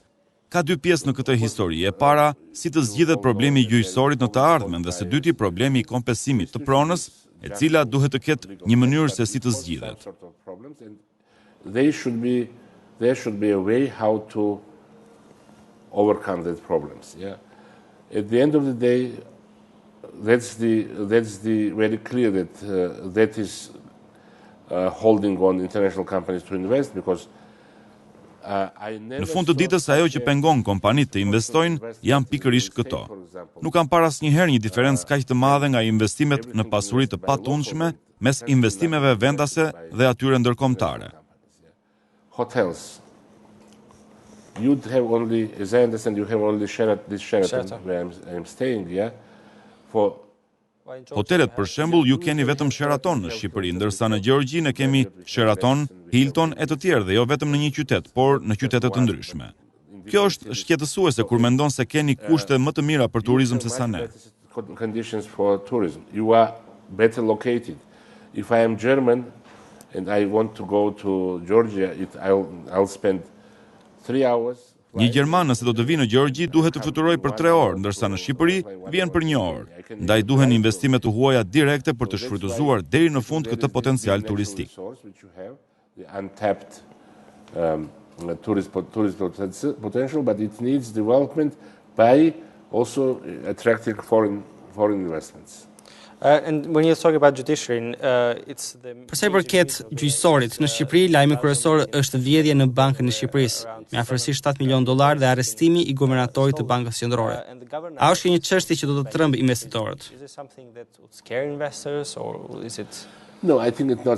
Ka dy pjesë në këtë histori. E para, si të zgjidhet problemi i gjyqësorit në të ardhmen, dhe së dyti problemi i kompensimit të pronës, e cila duhet të ketë një mënyrë se si të zgjidhet. There should be a way how to overcome those problems. Yeah. At the end of the day, that's the very clear that that is holding on international companies to invest because Në fund të ditës, ajo që pengon kompanitë të investojnë janë pikërisht këto. Nuk kam parë asnjëherë një diferencë kaq të madhe nga investimet në pasuri të patundshme mes investimeve vendase dhe atyre ndërkombëtare. Hotels. You have only, as I understand, you have only Sheraton where I'm staying, yeah? For Hotelet, për shembull, ju keni vetëm Sheraton në Shqipëri, ndërsa në Gjeorgjinë kemi Sheraton, Hilton e të tjerë dhe jo vetëm në një qytet, por në qytete të ndryshme. Kjo është shqetësuese kur mendon se keni kushte më të mira për turizëm se sa ne. Conditions for tourism. You are better located. If I am German and I want to go to Georgia, I'll spend 3 hours. Një gjerman nëse do të vi në Gjeorgji duhet të fluturojë për 3 orë, ndërsa në Shqipëri vjen për 1 orë. Ndaj duhen investime të huaja direkte për të shfrytëzuar deri në fund këtë potencial turistik. The untapped tourist potential, but it needs development by also attracting foreign investments. And when you talk about judiciary, it's the Për sa i përket gjyqësorit, në Shqipëri lajmi kryesor është vjedhja në Bankën e Shqipërisë, me afërsisht $7 milion dhe arrestimi i Guvernatorit të Bankës Qëndrore. A është një çështje që do të trëmbë investitorët? Is it something that would scare investors or is it No, I think it will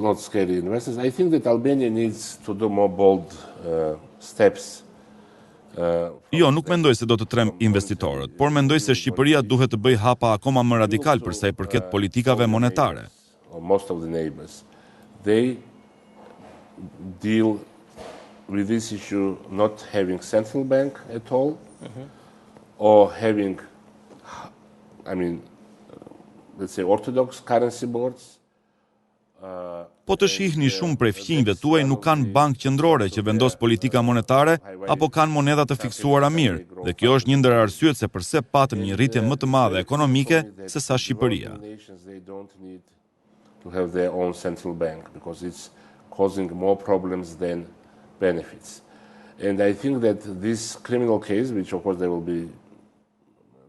not scare the investors. I think that Albania needs to do more bold steps. Jo, nuk mendoj se do të tremb investitorët, por mendoj se Shqipëria duhet të bëjë hapa akoma më radikal për sa i përket politikave monetare. Most of the neighbors, they deal with this issue not having central bank at all, or having, let's say, orthodox currency boards. Po të shihni shumë prej fqinjve tuaj nuk kanë bankë qendrore që vendos politika monetare apo kanë monedha të fiksuara mirë, dhe kjo është një ndër arsyet se pse patëm një rritje më të madhe ekonomike se sa Shqipëria. They don't need to have their own central bank because it's causing more problems than benefits. And I think that this criminal case, which of course there will be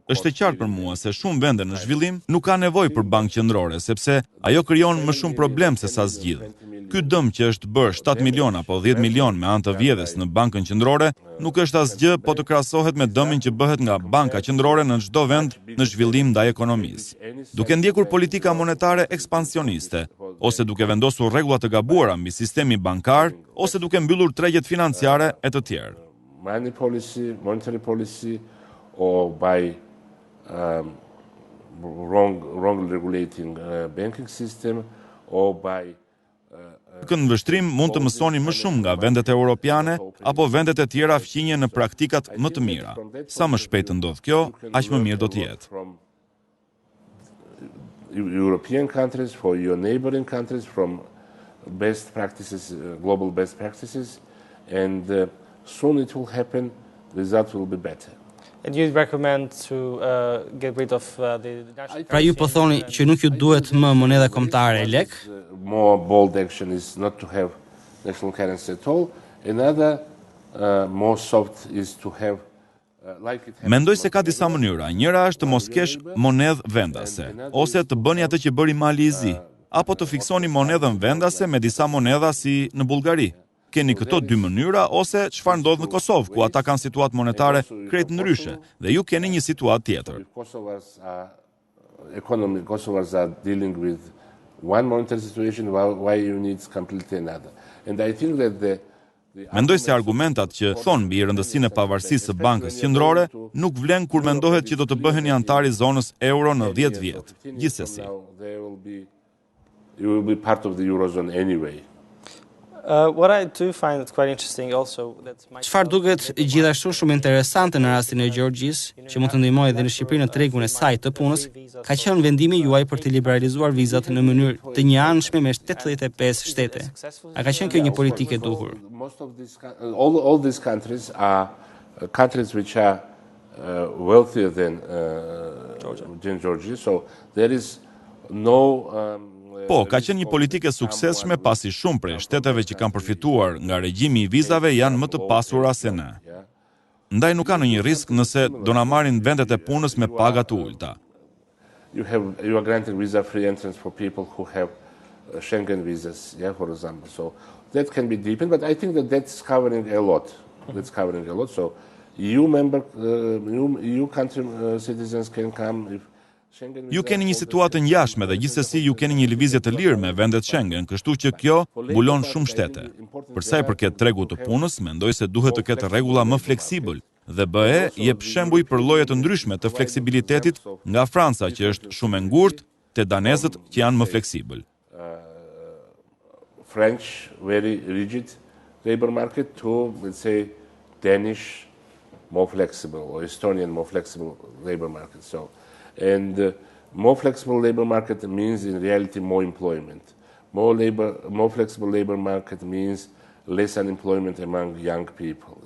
Është e qartë për mua se shumë vende në zhvillim nuk ka nevojë për bankë qendrore, sepse ajo krijon më shumë problem se sa zgjidh. Ky dëm që është bërë 7 milion apo 10 milion me anë të vjedhjes në Bankën Qëndrore nuk është asgjë po të krahasohet me dëmin që bëhet nga Banka Qëndrore në çdo vend në zhvillim ndaj ekonomisë. Duke ndjekur politika monetare ekspansioniste, ose duke vendosur rregulla të gabuara mbi sistemin bankar, ose duke mbyllur tregjet financiare e të tjerë. Monetary policy, or by wrong regulating banking system, or by Këtë nënvështrim mund të mësoni më shumë nga vendet europiane apo vendet e tjera fqinje në praktikat më të mira. Sa më shpejt të ndodh kjo, aq më mirë do të jetë. European countries, for your neighboring countries, from best practices, global best practices, and soon it will happen, the result will be better. And you'd recommend to get rid of the national Pra ju po thoni që nuk ju duhet më monedha kombëtare e lek? More bold action is not to have national currency at all. Another more soft is to have Mendoj se ka disa mënyra. Njëra është të mos kesh monedhë vendase, ose të bëni atë që bëri Mali i Zi, apo të fiksoni monedhën vendase me disa monedha si në Bullgari. Keni këto dy mënyra, ose çfarë ndodh në Kosovë, ku ata kanë situatë monetare krejt ndryshe, dhe ju keni një situatë tjetër. Kosovars are dealing with one monetary situation, why you need completely another. And I think that Mendoj se argumentat që thonë mbi rëndësinë e pavarësisë së Bankës Qëndrore nuk vlen kur mendohet që do të bëheni antar i zonës euro në 10 vjet. Gjithsesi. You will be part of the eurozone anyway. Çfarë duket gjithashtu shumë interesante në rastin e Gjeorgjisë, që mund të ndihmojë edhe në Shqipëri në tregun e saj të punës, ka qenë vendimi juaj për të liberalizuar vizat në mënyrë të njëanshme me 85 shtete. A ka qenë kjo një politikë e duhur? All these countries are countries which are wealthier than Georgia, so there is no Po, ka qenë një politikë e suksesshme pasi shumë prej shteteve që kanë përfituar nga regjimi i vizave janë më të pasura se ne. Ndaj nuk ka ndonjë risk nëse do na marrin vendet e punës me paga të ulta. You are granting visa-free entrance for people who have Schengen visas, for example. So that can be deepened, but I think that that's covering a lot. So EU country citizens can come if Ju keni një situatë ngjashme dhe gjithsesi ju keni një lëvizje të lirë me vendet Schengen, kështu që kjo mbulon shumë shtete. Për sa i përket tregut të punës, mendoj se duhet të ketë rregulla më fleksibël dhe BE jep shembuj për lloje të ndryshme të fleksibilitetit, nga Franca që është shumë e ngurtë te danezët që janë më fleksibël. French very rigid labor market to, let's say, Danish more flexible or Estonian more flexible labor market. So and more flexible labor market means in reality more employment. More flexible labor market means less unemployment among young people.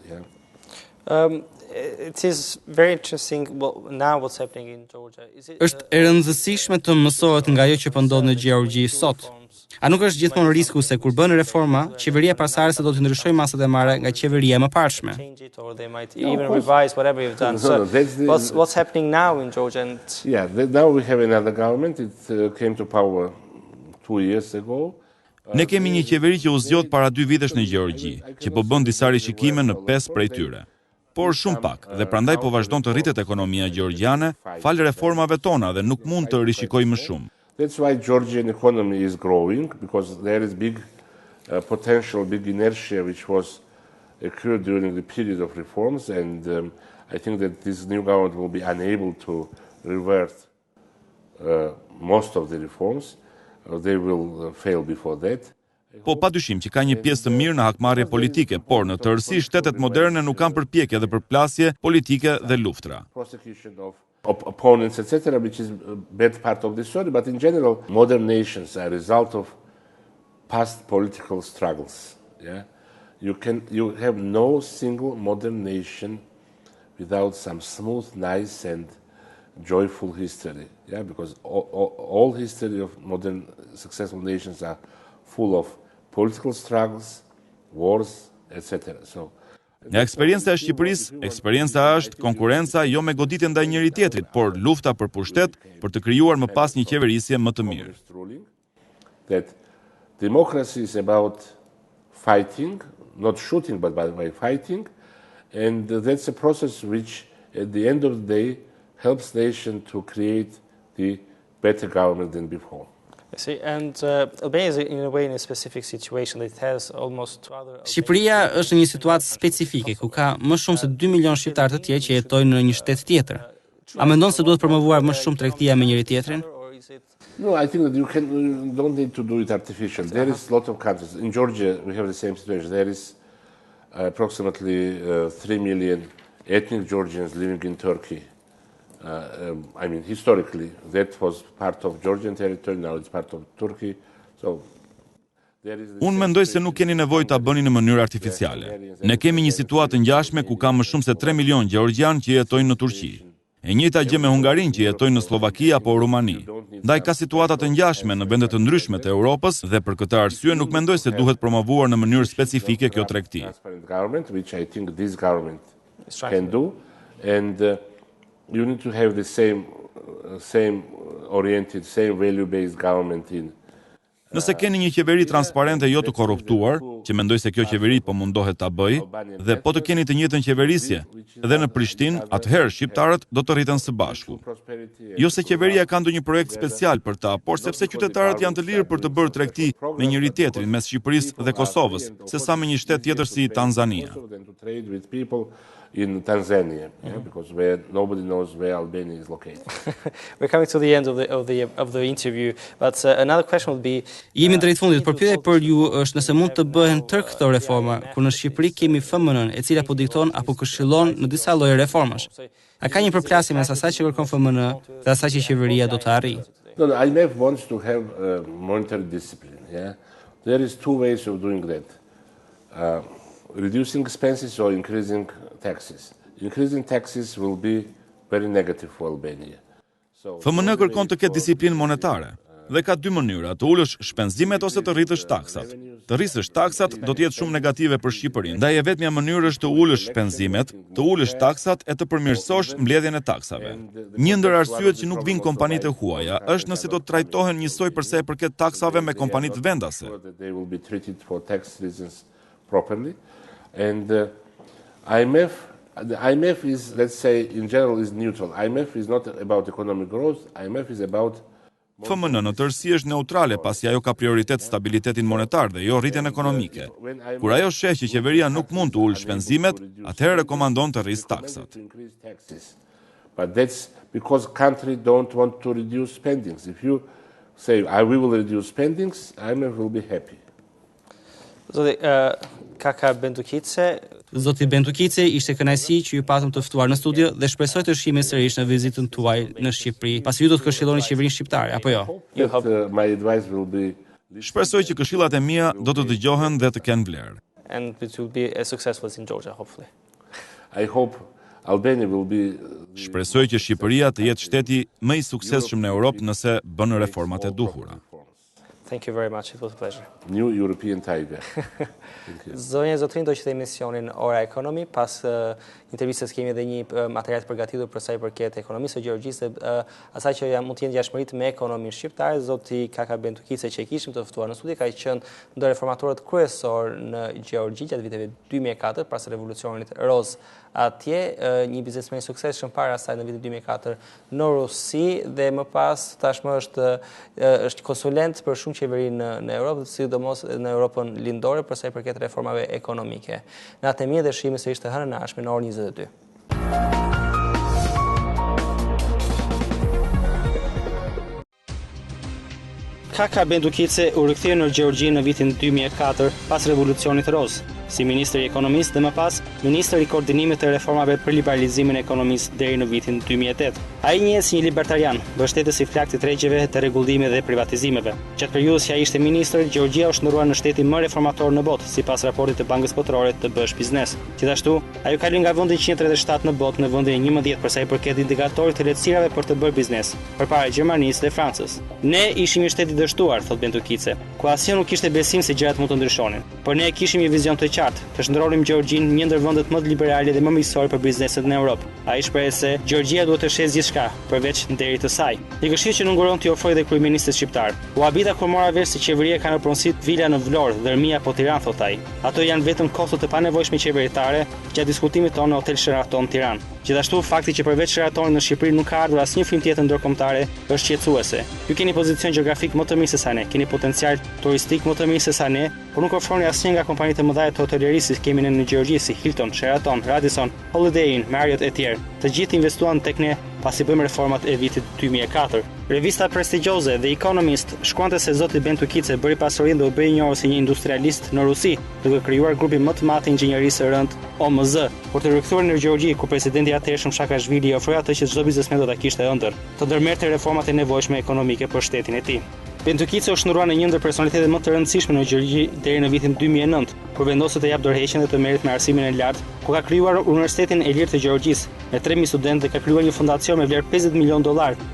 It is very interesting now what's happening in Georgia. Është e rëndësishme të mësohet nga ajo që po ndodh në Gjeorgji sot. A nuk është gjithmonë risku se kur bën reforma, qeveria pasardhëse do të ndryshojë masat e marra nga qeveria e mëparshme? What's happening now in Georgia? Now we have another government. It came to power 2 years ago. Ne kemi një qeveri që u zgjodh para 2 vitesh në Gjeorgji, që po bën disa rishikime në 5 prej tyre. Por shumë pak, dhe prandaj po vazhdon të rritet ekonomia gjeorgjiane, fal reformave tona dhe nuk mund të rishikojë më shumë. That's why Georgian economy is growing, because there is big potential, big inertia which was occurred during the period of reforms, and I think that this new government will be unable to revert most of the reforms. They will fail before that. Po padyshim që ka një pjesë të mirë në hakmarrje politike, por në tërësi shtetet moderne nuk kanë përpjekje dhe përplasje politike dhe luftra. Opponents, etc., which is a bad part of the story, but in general, modern nations are a result of past political struggles. You have no single modern nation without some smooth, nice, and joyful history. Because all history of modern successful nations are full of political struggles, wars, etc. So nga eksperienca e Shqipërisë, eksperienca është konkurenca jo me goditje ndaj njëri tjetrit, por lufta për pushtet për të krijuar më pas një qeverisje më të mirë. That democracy is about fighting, not shooting, but by fighting, and that's a process which, at the end of the day, helps nation to create the better government than before. Albania is in a way in a specific situation that it has almost two other. Shqipëria është në një situatë specifike ku ka më shumë se 2 milion shqiptar të tjerë që jetojnë në një shtet tjetër. A mendon se duhet promovuar më shumë tregtia me njëri tjetrin? No, I think that you don't need to do it artificial. There is a lot of countries. In Georgia, we have the same situation. There is approximately 3 million ethnic Georgians living in Turkey. I mean, historically, that was part of Georgian territory, now it's part of Turkey. So Unë mendoj se nuk keni nevojë ta bëni në mënyrë artificiale. Ne kemi një situatë të ngjashme ku ka më shumë se 3 milion gjeorgjian që jetojnë në Turqi. E njëjta gjë me Hungarinë që jetojnë në Slovaki apo Rumani. Ndaj ka situata të ngjashme në vende të ndryshme të Europës dhe për këtë arsye nuk mendoj se duhet promovuar në mënyrë specifike kjo tregti. Which I think this government can do, and you need to have the same oriented, same value-based government in. Nëse keni një qeveri transparente jo të korruptuar, që mendoj se kjo qeveri po mundohet ta bëjë, dhe po të keni të njëjtën qeverisje, dhe në Prishtinë, atëherë shqiptarët do të rriten së bashku. Jo se qeveria ka ndonjë projekt special për ta, por sepse qytetarët janë të lirë për të bërë tregti me njëri tjetrin mes Shqipërisë dhe Kosovës, sesa me një shtet tjetër si Tanzania. in Tanzania, because nobody knows where Albania is located. We're coming to the end of the interview, but another question would be. Jemi drejt fundit, por pyetja për ju është nëse mund të bëhen tërë këto reforma, kur në Shqipëri kemi FMN-n, e cila po dikton apo këshillon në disa lloje reformash. A ka një përplasje mes asaj që kërkon FMN dhe asaj që qeveria do të arrijë? No, IMF wants to have monetary discipline. Yeah, there is two ways of doing that: reducing expenses or increasing taxes. Increasing taxes will be very negative for Albania. FMN kërkon të ketë disiplinë monetare dhe ka dy mënyra: të ulësh shpenzimet ose të rritësh taksat. Të rrisësh taksat do të jetë shumë negative për Shqipërinë. Ndaj e vetmja mënyrë është të ulësh shpenzimet, të ulësh taksat e të përmirësosh mbledhjen e taksave. Një ndër arsyet që nuk vinë kompanitë e huaja është nëse do të trajtohen njësoj për sa i përket taksave me kompanitë vendase. They will be treated for tax reasons properly, and the IMF is, let's say, in general is neutral. IMF is not about economic growth. IMF is about FMN në tërësi është neutrale pasi ajo ka prioritet stabilitetin monetar dhe jo rritjen ekonomike. Kur ajo sheh që qeveria nuk mund të ulë shpenzimet, atëherë rekomandon të rrisë taksat. But that's because country don't want to reduce spendings. If you say we will reduce spendings, IMF will be happy. Zoti Kakha Bendukidze. Zoti Bendukidze, ishte kënaqësi që ju patëm të ftuar në studio dhe shpresoj të shihemi sërish në vizitën tuaj në Shqipëri, pasi ju do të këshilloni qeverinë shqiptare, apo jo? My advice will be. Shpresoj që këshillat e mia do të dëgjohen dhe të kenë vlerë. And it will be as successful as in Georgia, hopefully. I hope Albania will be. Shpresoj që Shqipëria të jetë shteti më i suksesshëm në Europë nëse bën reformat e duhura. Thank you very much. It was a pleasure. New European Tiger. Zonja e zotrin do që të emisionin Ora Ekonomi, pas intervistës kemi edhe një material të përgatitur për sa i përket ekonomisë së Gjeorgjisë, asaj që mund të jenë ngjashmëritë me ekonominë shqiptare. Zoti Kakha Bendukidze që e kishim të ftuar në studi ka qenë ndër reformatorët kryesor në Gjeorgji gjatë viteve 2004 pas revolucionit roz. Atje një biznesmen i suksesshëm para asaj në vitin 2004 në Rusi dhe më pas tashmë është konsulent për shumë qeveri në Europë, sidomos në Europën lindore për sa i përket reformave ekonomike. Natë e mirë dhe shihemi sërish të hënën ardhshme në orën 22. Kakha Bendukidze u rikthye në Gjeorgji në vitin 2004 pas revolucionit roz, si ministër i ekonomisë dhe më pas ministër i koordinimit të reformave për liberalizimin e ekonomisë deri në vitin 2008. Ai njihet si një libertarian, mbështetës i flaktit rregjeve të rregullimeve dhe privatizimeve. Gjatë periudhës që ai ishte ministër, Gjeorgjia u shndrua në shtetin më reformator në botë, sipas raportit të Bankës Qëndrore të BSH Biznes. Gjithashtu, ajo kaloi nga vendi 137 në botë në vendin e 11 për sa i përket indikatorit të lehtësirave për të bërë biznes, përpara Gjermanisë dhe Francës. Ne ishim një shtet i dështuar, thot Bendukidze, ku asnjë nuk kishte besim se gjërat mund të ndryshonin. Por ne kishim një vizion të qartë, të shndronim Gjeorgjin një ndër vendet më të liberale dhe më miqësore për bizneset në Europë. Ai shpreh se Gjeorgjia duhet të shesë gjithçka, përveç nderit të saj. Një këshillë që nënguron t'i ofrojë dhe kryeministrit shqiptar. U habita kur mora vesh se qeveria ka në pronësi vila në Vlorë, Dërmia apo Tiranë, thot ai. Ato janë vetëm kosto të panevojshme qeveritare gjatë diskutimit tonë në Hotel Sheraton Tiranë. Gjithashtu, fakti që përveç Sheratonit në Shqipëri nuk ka ardhur asnjë firmë tjetër ndërkombëtare është shqetësuese. Ju keni pozicion gjeografik më të mirë se sa ne, keni potencial turistik më të mirë se sa ne, por nuk ofroni asnjë nga kompanitë më të mëdha të hotelerisë që kemi në Gjeorgji, si Hilton, Sheraton, Radisson, Holiday Inn, Marriott e tjerë. Të gjithë investuan tek ne pasi bëjmë reformat e vitit 2004. Revista prestigjioze The Economist shkruante se zoti Bendukidze bëri pasurinë dhe u bëri njohur si një industrialist në Rusi, duke krijuar grupin më të madh të inxhinierisë së rënd, OMZ, por të rikthyer në Gjeorgji, ku presidenti i atëhershëm Saakashvili ofroi atë që çdo biznesmen do ta kishte ëndër, të ndërmerrte reformat e nevojshme ekonomike për shtetin e tij. Bendukidze u shndrua në një ndër personalitetet më të rëndësishme në Gjeorgji deri në vitin 2009, kur vendosi të jap dorëheqjen dhe të merret me arsimin e lartë, ku ka krijuar Universitetin e Lirë të Gjeorgjisë me 3000 studentë dhe ka krijuar një fondacion me vlerë $50 milion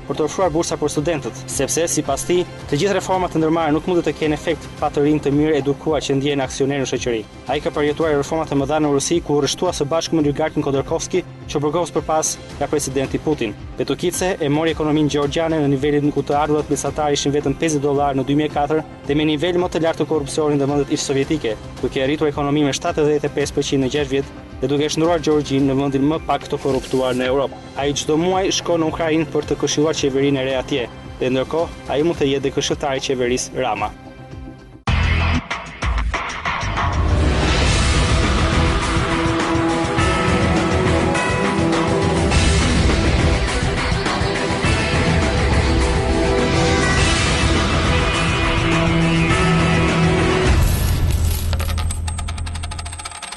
për të ofruar bursa për studentët, sepse sipas tij, të gjitha reformat të ndërmarra nuk mund të kenë efekt pa të rinj të mirë edukuar që ndjehen aksionerë në shoqëri. Ai ka përjetuar reforma të mëdha në Rusi, ku rreshtua së bashku me oligarkin Khodorkovski, që burgos përpas nga presidenti Putin. Bendukidze e mori ekonominë gjeorgjiane në nivelin ku të ardhurat mesatar ishin vetëm $50 në 2004 dhe me nivel më të lartë të korrupsionit në vendet ish sovjetike, duke arritur ekonominë me 75% në 6 vjet dhe duke shndruar Gjeorgjin në vendin më pak të korruptuar në Europë. Ai çdo muaj shkon në Ukrainë për të këshilluar qeverinë e re atje, dhe ndërkohë ai mund të jetë këshilltari i qeverisë Rama.